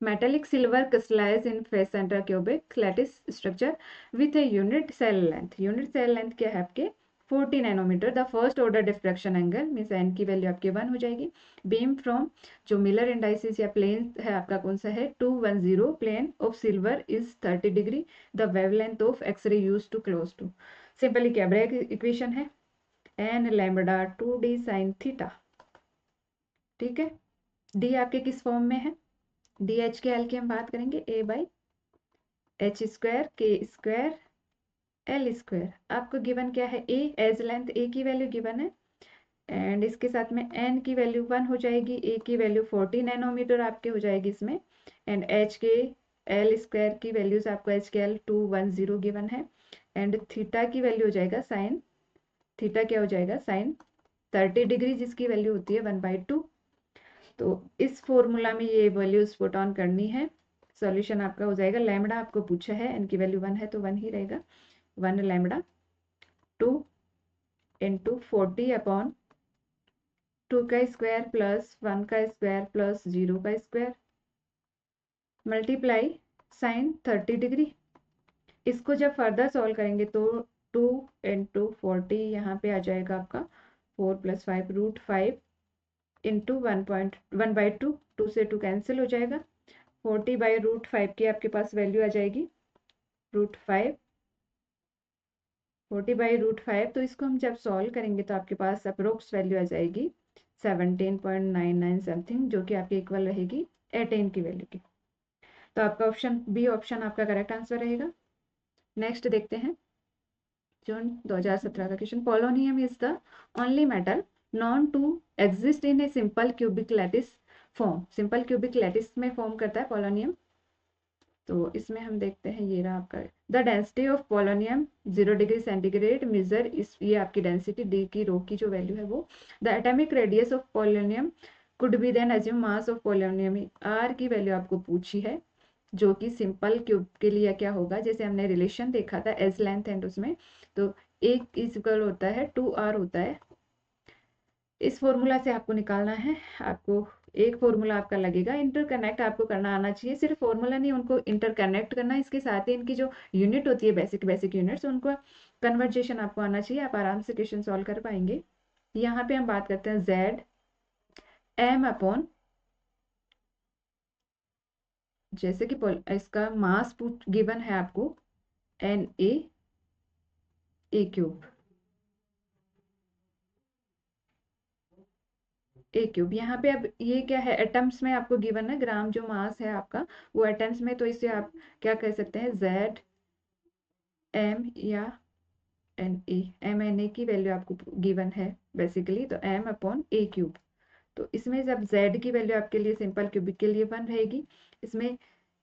Metallic silver crystallize in face centre cubic lattice structure with a unit cell length. Unit cell length क्या है आपके 40 nanometre. The first order diffraction angle means N की वैल्यू आपके 1 हो जाएगी। बीम फ्रॉम जो मिलर इंडाइसिस या plane है आपका कौन सा है 210 plane of silver is 30 degree. The wavelength of X-ray use to close to. Simply क्या ब्रेक इक्वेशन है, N lambda 2d sine theta. ठीक है, डी आपके किस फॉर्म में है, डी एच के एल की हम बात करेंगे, ए बाई एच स्क्वायर के स्क्वायर एल स्क्वायर। आपको गिवन क्या है, ए एज लेंथ, ए की वैल्यू गिवन है, एंड इसके साथ में एन की वैल्यू 1 हो जाएगी, ए की वैल्यू 40 नैनोमीटर आपके हो जाएगी इसमें, एंड एच के एल स्क्वायर की वैल्यूज आपको एच के एल 210 गिवन है, एंड थीटा की वैल्यू हो जाएगा साइन, थीटा क्या हो जाएगा साइन 30 डिग्री, जिसकी वैल्यू होती है 1/2। तो इस फॉर्मूला में ये वैल्यूज पुट ऑन करनी है, सॉल्यूशन आपका हो जाएगा। लैम्बडा आपको पूछा है, एन की वैल्यू 1 है तो 1 ही रहेगा, 1 लैम्बडा 2 इंटू 40 अपॉन 2 का स्क्वायर प्लस 1 का स्क्वायर प्लस 0 का स्क्वायर मल्टीप्लाई साइन 30 डिग्री। इसको जब फर्दर सॉल्व करेंगे तो 2 इंटू 40 यहाँ पे आ जाएगा आपका 4 + 5 √5 इंटू 1/2, 2 से 2 कैंसिल हो जाएगा, 40/√5 की आपके पास वैल्यू आ जाएगी √5, 40/√5। तो इसको हम जब सॉल्व करेंगे तो आपके पास अप्रोक्स वैल्यू आ जाएगी 17.99 समथिंग, जो कि आपके इक्वल रहेगी 18 की वैल्यू की। तो आपका ऑप्शन बी ऑप्शन आपका करेक्ट आंसर रहेगा। नेक्स्ट देखते हैं जून 2017 का question. Polonium is the only metal known to exist in a simple cubic lattice form. Simple cubic lattice में फॉर्म करता है पोलोनियम। तो इसमें हम देखते हैं, ये रहा आपका the density of polonium 0 degree centigrade measure, इस ये आपकी डेंसिटी डी की रो की जो वैल्यू है वो। The atomic radius of polonium could be then assume mass of polonium, R की वैल्यू आपको पूछी है, जो कि सिंपल क्यूब के लिए क्या होगा, जैसे हमने रिलेशन देखा था एस लेंथ एंड उसमें, तो एक इक्वल होता है 2r होता है। इस फॉर्मूला से आपको निकालना है, आपको एक फॉर्मूला आपका लगेगा, इंटरकनेक्ट आपको करना आना चाहिए, सिर्फ फॉर्मूला नहीं उनको इंटरकनेक्ट करना, इसके साथ ही इनकी जो यूनिट होती है बेसिक बेसिक यूनिट्स उनको कन्वर्जेशन आपको आना चाहिए, आप आराम से क्वेश्चन सॉल्व कर पाएंगे। यहाँ पे हम बात करते हैं जेड एम अपॉन, जैसे कि इसका मास गिवन है आपको N A cube, A cube. यहाँ पे अब ये क्या है, एटम्स में आपको गिवन है, ग्राम जो मास है आपका वो एटम्स में, तो इसे आप क्या कह सकते हैं जेड एम या N A, M N A की वैल्यू आपको गिवन है बेसिकली, तो एम अपॉन ए क्यूब। तो इसमें जब जेड की वैल्यू आपके लिए सिंपल क्यूबिक के लिए 1 रहेगी, इसमें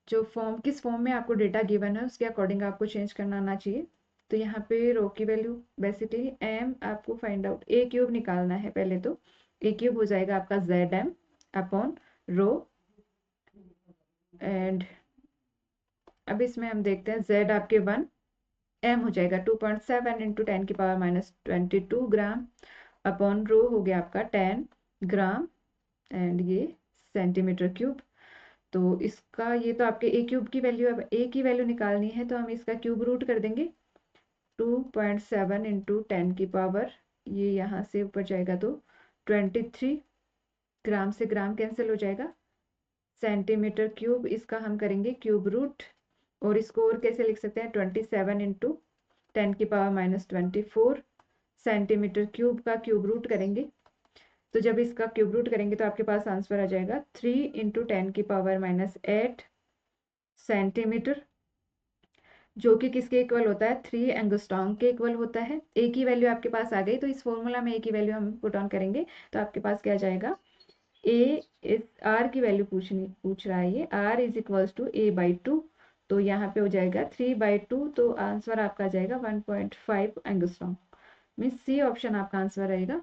जो फॉर्म किस फॉर्म में आपको डेटा गिवन है उसके अकॉर्डिंग आपको चेंज करना आना चाहिए। तो यहाँ पे रो की वैल्यू बेसिकली एम आपको फाइंड आउट ए क्यूब निकालना है पहले, तो ए क्यूब हो जाएगा आपका Z M upon rho, and अब इसमें हम देखते हैं जेड आपके 1, एम हो जाएगा 2.7 इंटू 10⁻22 ग्राम अपॉन रो हो गया आपका 10 ग्राम, एंड ये सेंटीमीटर क्यूब। तो इसका ये तो आपके ए क्यूब की वैल्यू, अब ए की वैल्यू निकालनी है तो हम इसका क्यूब रूट कर देंगे, 2.7 इंटू 10 की पावर, ये यहाँ से ऊपर जाएगा तो 23 ग्राम से ग्राम कैंसिल हो जाएगा, सेंटीमीटर क्यूब, इसका हम करेंगे क्यूब रूट। और इसको और कैसे लिख सकते हैं, 27 इंटू 10 की पावर -24 सेंटीमीटर क्यूब का क्यूब रूट करेंगे। तो जब इसका क्यूब रूट करेंगे तो आपके पास आंसर आ जाएगा 3 इंटू 10 की पावर -8 सेंटीमीटर, जो कि किसके इक्वल होता है, 3 एंगस्ट्रॉम के इक्वल होता है। ए की वैल्यू आपके पास आ गई, तो इस फॉर्मूला में ए की वैल्यू हम पुट ऑन करेंगे तो आपके पास क्या जाएगा, ए इस आर की वैल्यू पूछ रहा है, ये R is equals to A by 2, तो यहाँ पे हो जाएगा 3/2, तो आंसर आपका जाएगा 1.5 एंगस्ट्रॉम। मीन्स सी ऑप्शन आपका आंसर रहेगा।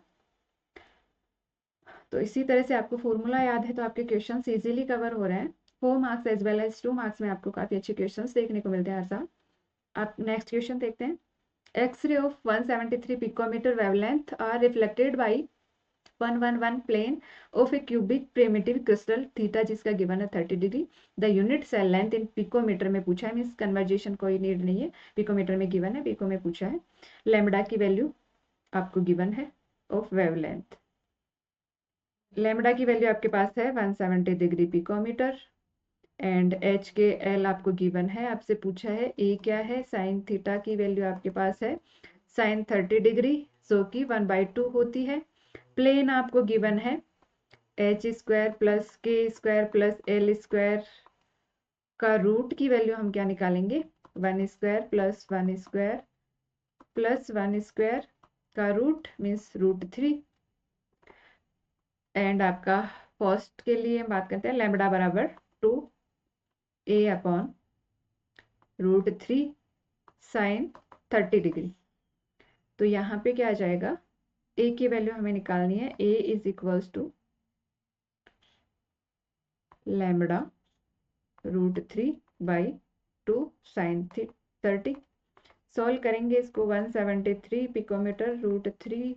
तो इसी तरह से आपको फॉर्मूला याद है तो आपके क्वेश्चन इजीली कवर हो रहे हैं। 4 marks as well as 2 marks में आपको काफी अच्छे क्वेश्चन देखने को मिलते हैं हर साल। आप नेक्स्ट क्वेश्चन देखते हैं। X-ray of 173 picometre wavelength are reflected by 111 plane of a cubic primitive crystal theta, जिसका गिवन है 30 degree. The unit cell length in picometre में पूछा है, मीन्स कन्वर्जेशन कोई नीड नहीं है, पिकोमीटर में गिवन है, पिको में पूछा है। लेमडा की वैल्यू आपको गिवन है ऑफ वेवलेंथ, लेमडा की वैल्यू आपके पास है 170 डिग्री पिकोमीटर। एंड एच के एल आपको गिवन है, आपसे पूछा है ए क्या है, साइन थीटा की वैल्यू आपके पास है साइन 30 डिग्री, जो कि 1/2 होती है। प्लेन आपको गिवन है H square plus K square plus L square का रूट की वैल्यू हम क्या निकालेंगे, 1 square plus 1 square plus 1 square का रूट मीन्स √3। एंड आपका फर्स्ट के लिए हम बात करते हैं, लैम्बडा बराबर 2a अपॉन √3 साइन 30 डिग्री। तो यहाँ पे क्या आ जाएगा, a की वैल्यू हमें निकालनी है, a is equals to lambda √3/2 sine 30। Solve करेंगे इसको, 173 पिकोमीटर √3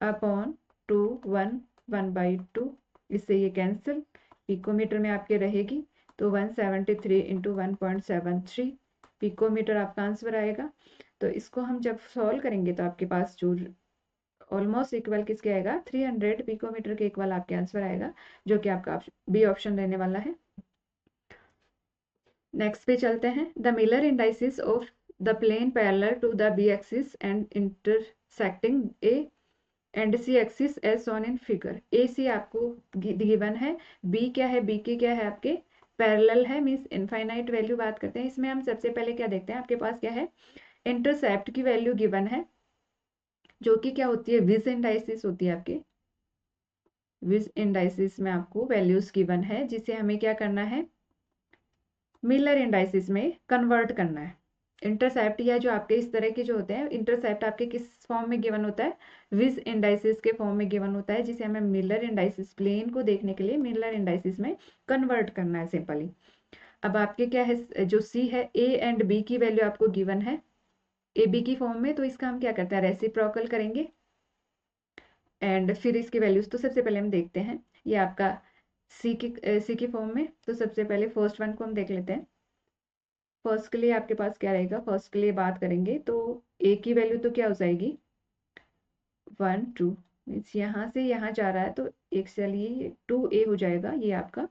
अपॉन 2 1 1/2, इससे ये कैंसिल, पिकोमीटर में आपके रहेगी, तो 173 इंटू 1.73 पिकोमीटर आपका आंसर आएगा। तो इसको हम जब सॉल्व करेंगे तो आपके पास जो ऑलमोस्ट इक्वल किसके आएगा, 300 पिकोमीटर के इक्वल आपके आंसर आएगा, जो कि आपका बी ऑप्शन रहने वाला है। नेक्स्ट पे चलते हैं। The Miller indices of the plane parallel to the b axis and intersecting a and c axis as shown in figure. A c आपको गिवन है, बी क्या है, बी के क्या है आपके पैरेलल है, मींस इनफाइनाइट वैल्यू बात करते हैं। इसमें हम सबसे पहले क्या देखते हैं, आपके पास क्या है, इंटरसेप्ट की वैल्यू गिवन है, जो कि क्या होती है, विज इंडाइसिस होती है आपके, विज इंडाइसिस में आपको वैल्यूज गिवन है, जिसे हमें क्या करना है, मिलर इंडाइसिस में कन्वर्ट करना है। इंटरसेप्ट या जो आपके इस तरह के जो होते हैं, इंटरसेप्ट आपके किस फॉर्म में गिवन होता है, विज इंडाइसिस के फॉर्म में गिवन होता है, जिसे हमें मिलर इंडाइसिस, प्लेन को देखने के लिए मिलर इंडाइसिस में कन्वर्ट करना है सिंपली। अब आपके क्या है, जो सी है, ए एंड बी की वैल्यू आपको गिवन है ए बी की फॉर्म में, तो इसका हम क्या करते हैं, रेसिप्रोकल करेंगे एंड फिर इसकी वैल्यूज। तो सबसे पहले हम देखते हैं ये आपका सी की फॉर्म में, तो सबसे पहले फर्स्ट वन को हम देख लेते हैं। फर्स्ट के लिए आपके पास क्या रहेगा, फर्स्ट के लिए बात करेंगे तो ए की वैल्यू तो क्या हो जाएगी 1 2, मीन्स यहाँ से यहाँ जा रहा है तो एक चलिए 2a हो जाएगा ये आपका।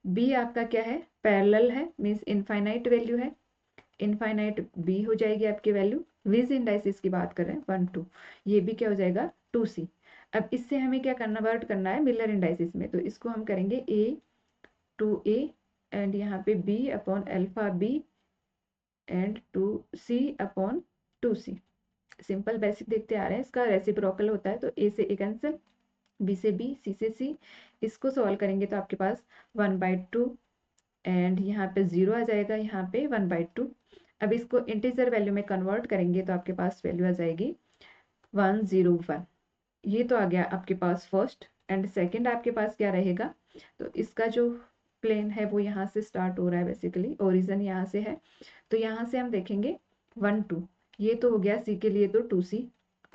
बी आपका क्या है, पैरेलल है, मीन्स इनफाइनाइट वैल्यू है, इनफाइनाइट बी हो जाएगी आपकी वैल्यू। विज इंडाइसिस की बात कर रहे हैं 1 2, ये भी क्या हो जाएगा 2c। अब इससे हमें क्या कन्वर्ट करना है मिलर इंडाइसिस में, तो इसको हम करेंगे a 2a एंड यहाँ पे b upon alpha b and 2c upon 2c। Simple basic देखते आ रहे हैं, इसका रेसिप्रोकल होता है तो a से a कैंसिल, b से b, c से c। इसको सॉल्व करेंगे तो आपके पास 1/2 एंड यहाँ पे 0 आ जाएगा, यहाँ पे 1/2। अब इसको इंटीजर वैल्यू में कन्वर्ट करेंगे तो आपके पास वैल्यू आ जाएगी 101। ये तो आ गया आपके पास फर्स्ट। एंड सेकंड आपके पास क्या रहेगा, तो इसका जो प्लेन है वो यहाँ से स्टार्ट हो रहा है, बेसिकली ओरिजिन यहाँ से है, तो यहाँ से हम देखेंगे 1 2, ये तो हो गया सी के लिए, तो 2c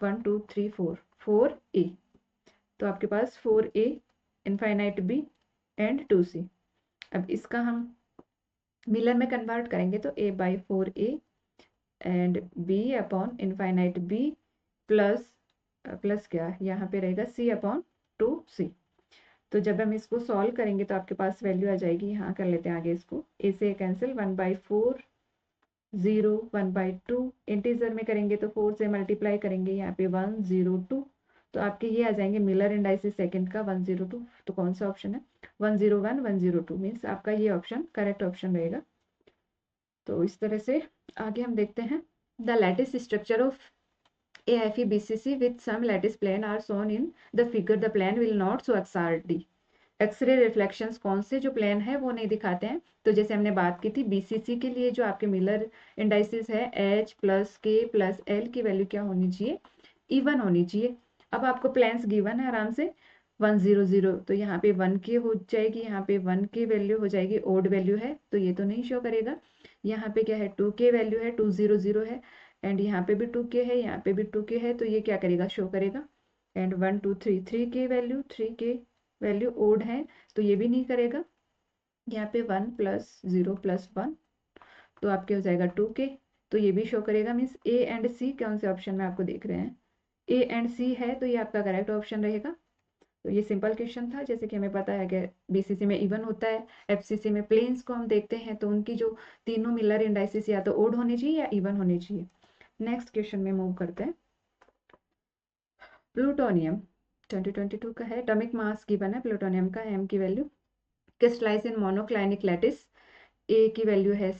1 2 3 4 4a, तो आपके पास 4a infinite b and 2c। अब इसका हम मिलर में कन्वर्ट करेंगे तो a/4a and B upon infinite B plus plus क्या यहाँ पे रहेगा सी अपॉन 2c। तो जब हम इसको सॉल्व करेंगे तो आपके पास वैल्यू आ जाएगी, यहाँ कर लेते हैं आगे इसको, ए से कैंसिल, 1/4 0 1/2, इंटीजर में करेंगे तो 4 से मल्टीप्लाई करेंगे, यहाँ पे 102, तो आपके ये आ जाएंगे मिलर इंडाइसिस सेकंड का 102। तो कौन सा ऑप्शन है 101 102 मीन्स आपका ये ऑप्शन करेक्ट ऑप्शन रहेगा। तो इस तरह से आगे हम देखते हैं, the lattice structure of AFE BCC with some lattice plane are shown in the figure. The plane will not show XRD. X-ray reflections कौन से जो प्लेन है वो नहीं दिखाते हैं। तो जैसे हमने बात की थी बीसीसी के लिए जो आपके मिलर इंडाइसिस है H plus K plus L की वैल्यू क्या होनी चाहिए, इवन होनी चाहिए। अब आपको प्लेन्स गिवन है आराम से 100, तो यहाँ पे 1K हो जाएगी, यहाँ पे 1K वैल्यू हो जाएगी, ओड वैल्यू है तो ये तो नहीं शो करेगा। यहाँ पे क्या है 2K वैल्यू है, 200 है, एंड यहाँ पे भी 2K है, यहाँ पे भी 2K है, तो ये क्या करेगा शो करेगा। And 1 2 3 3K value, 3K value odd है तो ये भी नहीं करेगा। यहाँ पे 1 + 0 + 1 तो आपके हो जाएगा 2K, तो ये भी शो करेगा। मीन्स ए एंड सी कौन से ऑप्शन में आपको देख रहे हैं, ए एंड सी है तो ये आपका करेक्ट ऑप्शन रहेगा। तो ये सिंपल क्वेश्चन था, जैसे कि हमें पता है कि बीसीसी में इवन होता है, एफसीसी में प्लेन्स को हम देखते हैं तो उनकी जो तीनों मिलर इंडाइसिस या तो ओड होनी चाहिए या इवन होनी चाहिए। नेक्स्ट क्वेश्चन में मूव करते हैं। प्लूटोनियम 2022 का है, एटॉमिक मास गिवन है प्लूटोनियम का, m की वैल्यू, क्रिस्टलाइज इन मोनोक्लाइनिक लैटिस, ए की वैल्यू है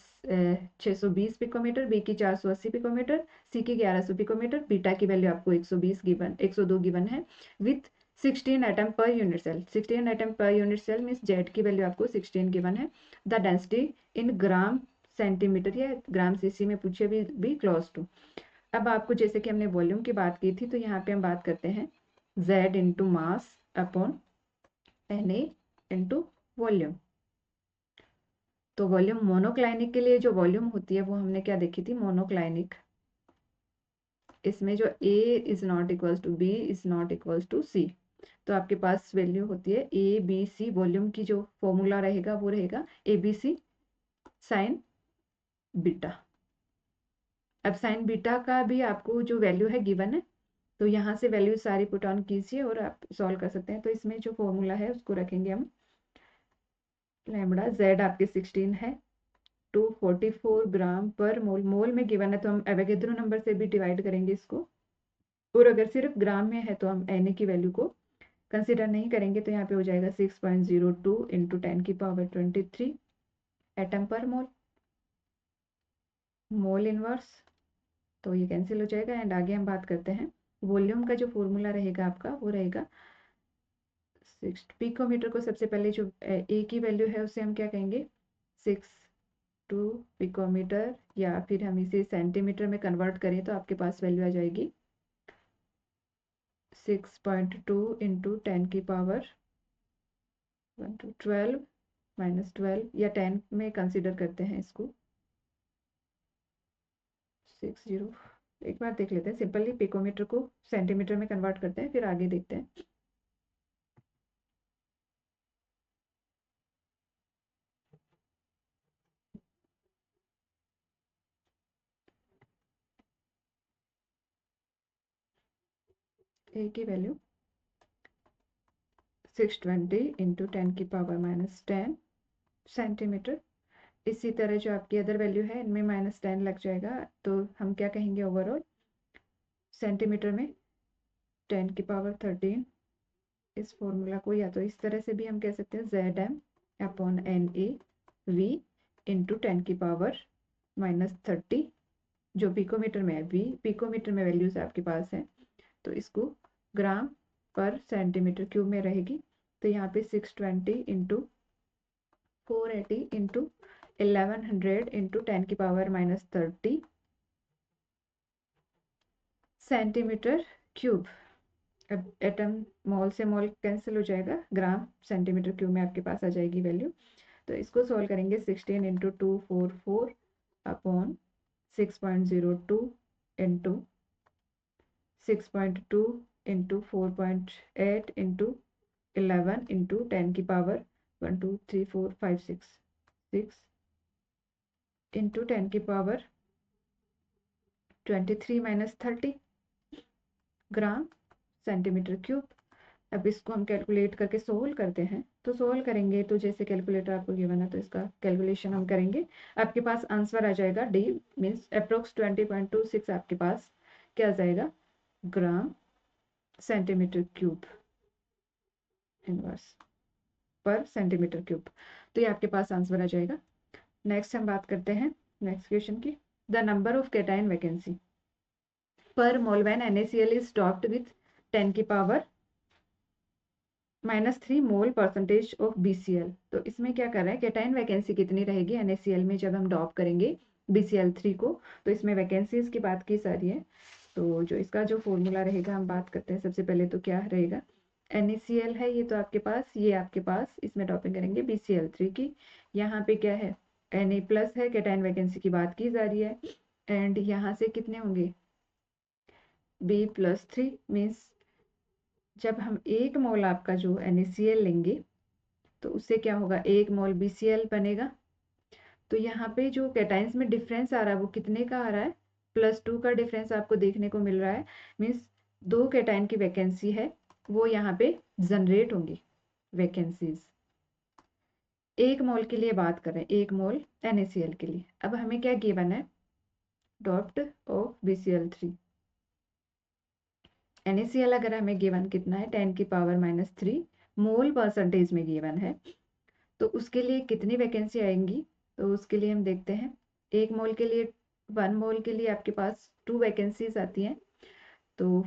620 पिकोमीटर, बी की 480 पिकोमीटर, सी की 1100 पिकोमीटर, बीटा की वैल्यू आपको 120 गिवन 102 गिवन है, with 16 atom per unit cell. 16 atom per unit cell means Z की वैल्यू आपको 16 गिवन है। The density in gram centimetre या ग्राम सीसी में पूछे भी क्लोज टू। अब आपको जैसे कि हमने वॉल्यूम की बात की थी तो यहाँ पे हम बात करते हैं Z into mass upon Na into volume. तो वॉल्यूम मोनोक्लाइनिक के लिए जो वॉल्यूम होती है वो हमने क्या देखी थी, मोनोक्लाइनिक, इसमें जो A is not equals to B is not equals to C। तो आपके पास वैल्यू होती है ABC, वॉल्यूम की जो फॉर्मूला रहेगा वो रहेगा ABC साइन बीटा। अब साइन बीटा का भी आपको जो वैल्यू है गिवन है, तो यहाँ से वैल्यू सारी पुट ऑन कीजिए और आप सॉल्व कर सकते हैं। तो इसमें जो फॉर्मूला है उसको रखेंगे हम, लैम्बडा Z आपके 16 है, 244 ग्राम पर मोल, मोल में गिवन है तो हम एवोगैड्रो नंबर से भी डिवाइड करेंगे इसको, और अगर सिर्फ ग्राम में है तो हम Na की वैल्यू को कंसिडर नहीं करेंगे, तो यहाँ पे हो जाएगा 6.02 इंटू 10⁻23 एटम पर मोल, मोल इनवर्स, तो ये कैंसिल हो जाएगा। एंड आगे हम बात करते हैं वॉल्यूम का जो फॉर्मूला रहेगा आपका वो रहेगा 6 पिकोमीटर को सबसे पहले जो ए की वैल्यू है उसे हम क्या कहेंगे 62 पिकोमीटर, या फिर हम इसे सेंटीमीटर में कन्वर्ट करें तो आपके पास वैल्यू आ जाएगी 6.2 इंटू 10⁻12 -12 या 10 में कंसिडर करते हैं इसको 60। एक बार देख लेते हैं सिंपली, पिकोमीटर को सेंटीमीटर में कन्वर्ट करते हैं फिर आगे देखते हैं। ए की वैल्यू 620 इंटू 10⁻10 सेंटीमीटर। इसी तरह जो आपकी अदर वैल्यू है इनमें -10 लग जाएगा, तो हम क्या कहेंगे ओवरऑल सेंटीमीटर में 10⁻13। इस फॉर्मूला को या तो इस तरह से भी हम कह सकते हैं ZM upon Na V into 10⁻−30, जो पिकोमीटर में है V पिकोमीटर में वैल्यूज आपके पास है, तो इसको ग्राम पर सेंटीमीटर क्यूब में रहेगी। तो यहाँ पे 620 into 480 into 1100 into 10⁻−30 centimetre cube. अब एटम मोल से मोल कैंसिल हो जाएगा, ग्राम सेंटीमीटर क्यूब में आपके पास आ जाएगी वैल्यू। तो इसको सॉल्व करेंगे 16 into 244 upon 6.02 into 6.2 into 4.8 into 11 into 10⁻1 2 3 4 5 6 6 into 10⁻ 23 minus 30 gram centimetre cube. अब इसको हम कैलकुलेट करके सोल्व करते हैं। तो सोल्व करेंगे तो जैसे कैलकुलेटर आपको गिवन है तो इसका कैलकुलेशन हम करेंगे। आपके पास आंसर आ जाएगा डी मीन्स अप्रोक्स 20.26 आपके पास क्या आ जाएगा ग्राम सेंटीमीटर क्यूब इनवर्स पर सेंटीमीटर क्यूब। तो ये आपके पास आंसर आ जाएगा। नेक्स्ट हम बात करते हैं नेक्स्ट क्वेश्चन की। The number of cation vacancy per mole when NaCl is doped with 10 की power -3 mole percentage of BCl। तो इसमें क्या कर रहा है कैटायन वैकेंसी कितनी रहेगी NaCl में जब हम डॉप करेंगे BCl3 को। तो इसमें वैकेंसीज की बात की जा रही है। तो जो इसका जो फॉर्मूला रहेगा हम बात करते हैं। सबसे पहले तो क्या रहेगा NaCl है ये तो आपके पास, ये आपके पास इसमें डॉपिंग करेंगे BCl3 की। यहाँ पे क्या है Na+ है, कैटायन वैकेंसी की बात की जा रही है। एंड यहाँ से कितने होंगे B+3 मीन्स जब हम 1 मोल आपका जो NaCl लेंगे तो उससे क्या होगा 1 मोल BCl बनेगा। तो यहाँ पे जो कैटाइंस में डिफरेंस आ रहा है वो कितने का आ रहा है +2 का डिफरेंस आपको देखने को मिल रहा है। मीन्स 2 कैटाइन की वैकेंसी है वो यहाँ पे जनरेट होंगी वैकेंसीज। 1 मोल के लिए बात कर रहे हैं 1 मोल NaCl के लिए। अब हमें क्या गिवन है डॉप्ड ऑफ BCl3 NaCl अगर हमें गिवन कितना है 10 की पावर -3 मोल परसेंटेज में गिवन है तो उसके लिए कितनी वैकेंसी आएंगी। तो उसके लिए हम देखते हैं 1 मोल के लिए 1 मोल के लिए आपके पास 2 वैकेंसीज आती हैं। तो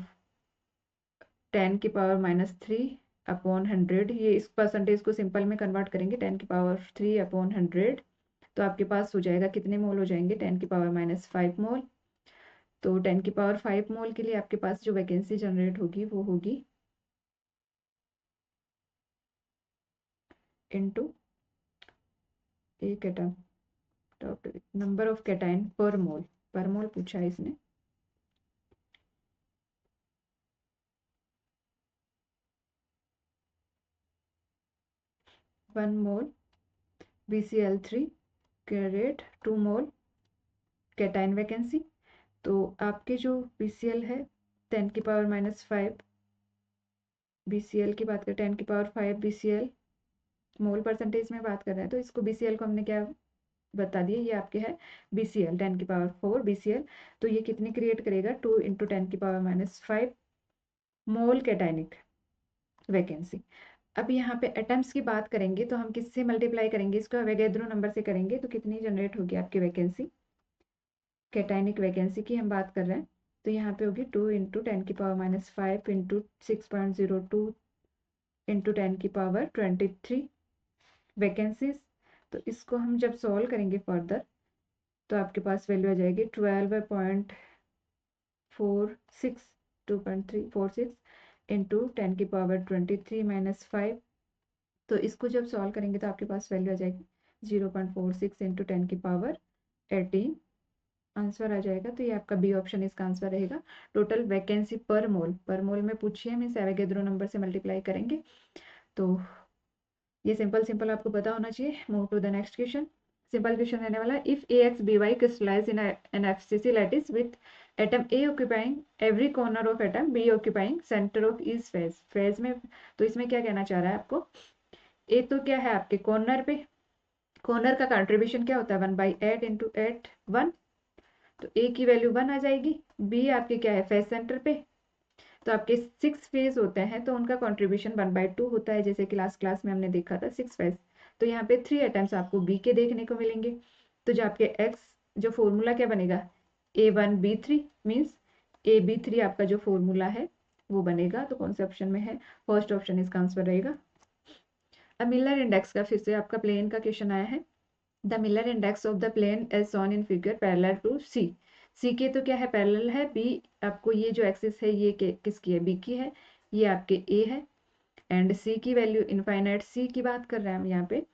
10 की पावर -3 अपॉन 100 ये इस परसेंटेज को सिंपल में कन्वर्ट करेंगे 10 की पावर 3 अपॉन 100 तो आपके पास हो जाएगा कितने मोल हो जाएंगे 10 की पावर -5 मोल। तो 10 की पावर 5 मोल के लिए आपके पास जो वैकेंसी जनरेट होगी वो होगी इनटू एक एटम नंबर ऑफ कैटाइन पर मोल पूछा है इसने। वन मोल BCl3 के रेट 2 मोल कैटाइन वैकेंसी। तो आपके जो BCl है 10 की पावर -5 BCl की बात करें 10 की पावर 5 BCl मोल परसेंटेज में बात कर रहे हैं तो इसको BCl को हमने क्या बता दिया ये आपके है BCl 10 की पावर 4 BCl। तो ये कितनी क्रिएट करेगा 2 × 10 की पावर -5 मोल कैटाइनिक वैकेंसी। अब यहाँ पे एटम्स की बात करेंगे तो हम किससे मल्टीप्लाई करेंगे इसको एवोगैड्रो नंबर से करेंगे तो कितनी जनरेट होगी आपकी वैकेंसी कैटाइनिक वैकेंसी की हम बात कर रहे हैं। तो यहाँ पे होगी 2 × 10 की पावर -5 × 6.02 × 10 की पावर 23 वैकेंसीज। तो इसको हम जब सॉल्व करेंगे फर्दर तो आपके पास वैल्यू आ जाएगी 12.46 2.346 इंटू 10 की पावर 23 -5। तो इसको जब सॉल्व करेंगे तो आपके पास वैल्यू आ जाएगी 0.46 इंटू 10 की पावर 18 आंसर आ जाएगा। तो ये आपका बी ऑप्शन इसका आंसर रहेगा। टोटल वैकेंसी पर मोल में पूछिए मीन्स एवोगैड्रो नंबर से मल्टीप्लाई करेंगे। तो ये सिंपल आपको पता होना चाहिए। Move to the next question. Simple question रहने वाला है if AX/BY crystallize in an FCC lattice with atom A occupying every corner of atom B occupying centre of each face में। तो इसमें क्या कहना चाह रहा है आपको ए तो क्या है आपके कॉर्नर का कंट्रीब्यूशन क्या होता है 1/8 × 8 1। तो ए की वैल्यू 1 आ जाएगी। बी आपके क्या है फेज सेंटर पे। तो आपके 6 फेज होते हैं तो उनका कंट्रीब्यूशन 1/2 होता है जैसे कि लास्ट क्लास में हमने देखा था 6 फेज। तो यहाँ पे 3 एटम्स आपको बी के देखने को मिलेंगे। तो जो आपके एक्स जो फॉर्मूला क्या बनेगा A1B3 मीन्स AB3 आपका जो फॉर्मूला है वो बनेगा। तो कौन से ऑप्शन में है फर्स्ट ऑप्शन इसका आंसर रहेगा। अब मिलर इंडेक्स का फिर से आपका प्लेन का क्वेश्चन आया है। The Miller index of the plane as shown in figure parallel to c के तो क्या है पैरेलल है। बी आपको ये जो एक्सिस है ये किसकी है बी की है। ये आपके ए है एंड सी की वैल्यू इनफाइनाइट सी की बात कर रहे हैं हम यहाँ पे।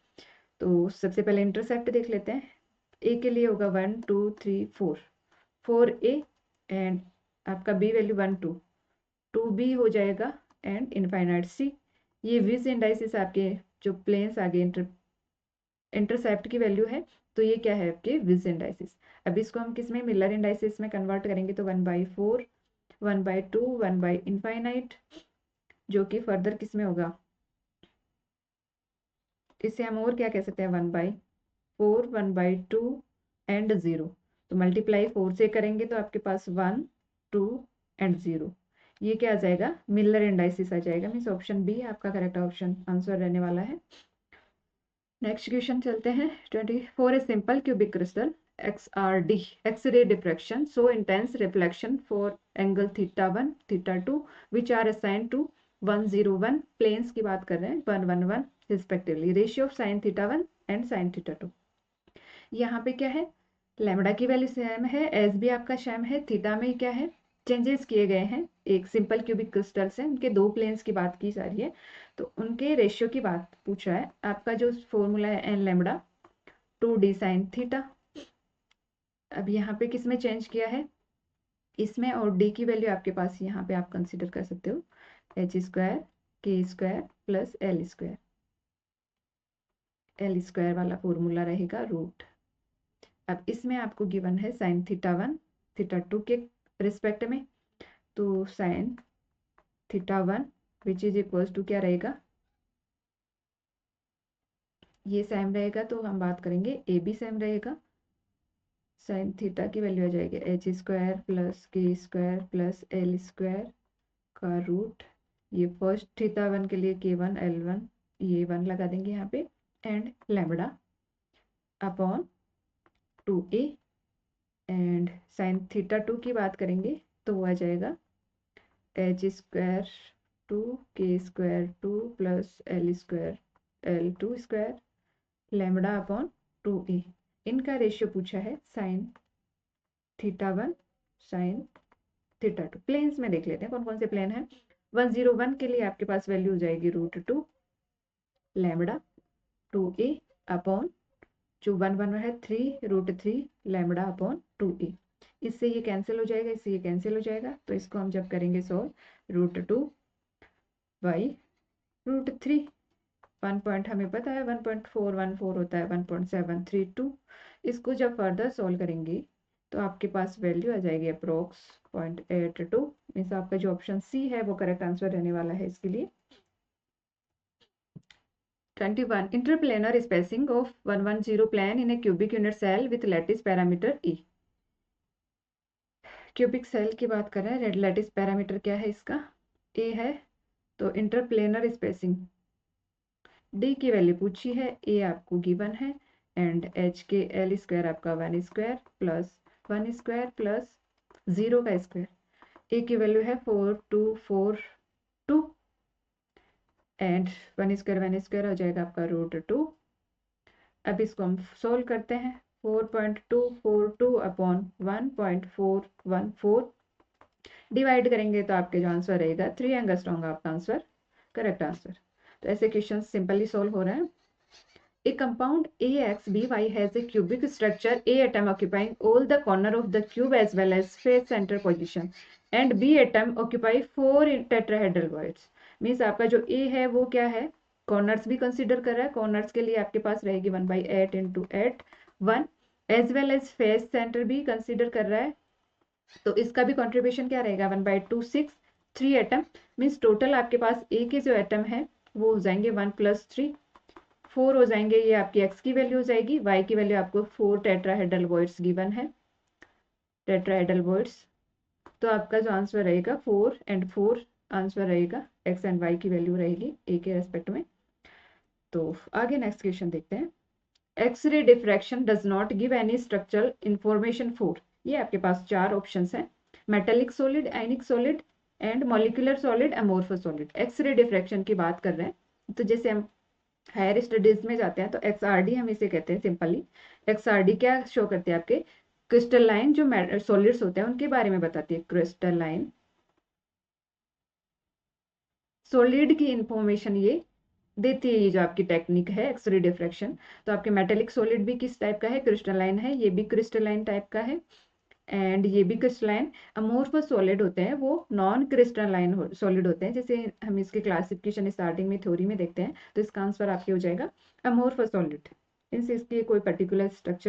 तो सबसे पहले इंटरसेप्ट देख लेते हैं। ए के लिए होगा 1 2 3 4 ए एंड आपका बी वैल्यू 1 2 बी हो जाएगा एंड इनफाइनाइट सी। ये विज इंडाइसिस आपके जो प्लेन्स आगे इंटरसेप्ट की वैल्यू है। तो ये क्या है आपके विज इंडाइसिस। अब इसको हम किस में, मिलर इंडाइसिस में कन्वर्ट करेंगे तो 1/4, 1/2, 1/इनफाइनाइट, जो कि फर्दर किस में होगा, इससे हम और क्या कह सकते हैं, 1/4, 1/2 एंड 0। तो मल्टीप्लाई 4 से करेंगे तो आपके पास 1, 2 एंड 0, ये क्या आ जाएगा, मिलर इंडाइसिस आ जाएगा। मीन्स ऑप्शन बी आपका करेक्ट ऑप्शन आंसर रहने वाला है। नेक्स्ट क्वेश्चन चलते हैं। 24 ए simple cubic crystal XRD, X-ray diffraction, so intense reflection for angle θ1, θ2, which are assigned to 101 planes की बात कर रहे हैं, 111 respectively, ratio of sin θ1 and sin θ2। यहाँ पे क्या है, लैम्बडा की वैल्यू सेम है, एस भी आपका सेम है, थीटा में क्या है, चेंजेस किए गए हैं। एक सिंपल क्यूबिक क्रिस्टल्स है, उनके दो प्लेन्स की बात की जा रही है, तो उनके रेशियो की बात पूछ रहा है। आपका जो फॉर्मूला है N lambda 2d sine theta. अब यहाँ पे किस में चेंज किया है, इसमें, और डी की वैल्यू आपके पास यहाँ पे आप कंसिडर कर सकते हो h² k² plus l²। l² वाला फॉर्मूला रहेगा रूट। अब इसमें आपको गिवन है साइन θ1 θ2 के रिस्पेक्ट में, तो sine θ1 which is equals to क्या रहेगा, ये सेम रहेगा तो हम बात करेंगे ए भी सेम रहेगा। साइन थीटा की वैल्यू आ जाएगी h² plus k² plus l² का रूट, ये फर्स्ट θ1 के लिए k1 l1, ये 1 लगा देंगे यहाँ पे, and lambda upon 2a, and sine θ2 की बात करेंगे तो वो आ जाएगा h² 2 k² 2 plus l² l2² lambda upon 2a। इनका रेशियो पूछा है साइन θ1 साइन θ2। प्लेन्स में देख लेते हैं कौन कौन से प्लेन है। 101 के लिए आपके पास वैल्यू हो जाएगी √2 लैम्बडा 2a अपॉन, जो 1 है 3√3 लैम्बडा अपॉन 2a। इससे ये कैंसिल हो जाएगा, इससे ये कैंसिल हो जाएगा, तो इसको हम जब करेंगे सॉल्व, √2 बाई √3, 1 पॉइंट हमें पता है 1.414 होता है 1.732। इसको जब फर्दर सॉल्व करेंगे तो आपके पास वैल्यू आ जाएगी अप्रोक्स 0.82। मीन्स आपका जो ऑप्शन सी है वो करेक्ट आंसर रहने वाला है इसके लिए। 21 interplanar spacing of 110 plane in a cubic unit cell with lattice parameter E. Cubic cell की बात कर रहे हैं, लैटिस पैरामीटर क्या है इसका, ए है, तो इंटरप्लेनर स्पेसिंग डी की वैल्यू पूछी है, ए आपको गिवन है, एंड एच के l² आपका 1² प्लस 1² प्लस 0 का स्क्वायर, ए की वैल्यू है 4242 एंड 1² हो जाएगा आपका √2। अब इसको हम सोल्व करते हैं, 4.242 अपॉन 1.414 डिवाइड करेंगे तो आपके जो आंसर रहेगा 3 एंगस्ट्रॉम आपका आंसर करेक्ट आंसर। तो ऐसे क्वेश्चन सिंपली सोल्व हो रहे हैं। A compound AXBY has a cubic structure, A atom occupying all the corner of the cube as well as face center position, and B atom occupy 4 tetrahedral voids। Means आपका जो A है वो क्या है, corners भी consider कर रहा है, कॉर्नर्स के लिए आपके पास रहेगी 1/8 × 8 1, as well as face centre भी कंसिडर कर रहा है, तो इसका भी कॉन्ट्रीब्यूशन क्या रहेगा 1/2 6 3 एटम। मीन्स टोटल आपके पास A के जो एटम है वो हो जाएंगे 1 + 3 4 हो जाएंगे, ये आपकी x की वैल्यू हो जाएगी, y की वैल्यू आपको 4 टेट्राहेड्रल वॉइड्स गिवन है, टेट्राहेड्रल वॉइड्स। तो आपका जो आंसर रहेगा 4 एंड 4 आंसर रहेगा, x एंड y की वैल्यू रहेगी a के रेस्पेक्ट में। तो आगे नेक्स्ट क्वेश्चन देखते हैं। X-ray diffraction does not give any structural information for, ये आपके पास 4 ऑप्शंस हैं, metallic solid, ionic solid and molecular solid, amorphous solid. X-ray diffraction की बात कर रहे हैं, तो जैसे हम हायर स्टडीज में जाते हैं तो XRD हम इसे कहते हैं सिंपली। XRD क्या शो करते हैं, आपके क्रिस्टलाइन जो सॉलिड्स होते हैं उनके बारे में बताती है, क्रिस्टलाइन सॉलिड की इंफॉर्मेशन ये देती है, ये जो आपकी टेक्निक है एक्स-रे डिफ्रैक्शन। तो आपके मेटेलिक सॉलिड भी किस टाइप का है, क्रिस्टलाइन है, ये भी क्रिस्टलाइन टाइप का है, एंड ये भी क्रिस्टलाइन। अमोर्फस सॉलिड होते हैं वो नॉन क्रिस्टलाइन सॉलिड होते हैं, जैसे हम इसके क्लासिफिकेशन स्टार्टिंग में थ्योरी में देखते हैं, तो इसका आंसर आपके हो जाएगा अमोर्फस सॉलिड। इनसे इसकी कोई पर्टिकुलर स्ट्रक्चर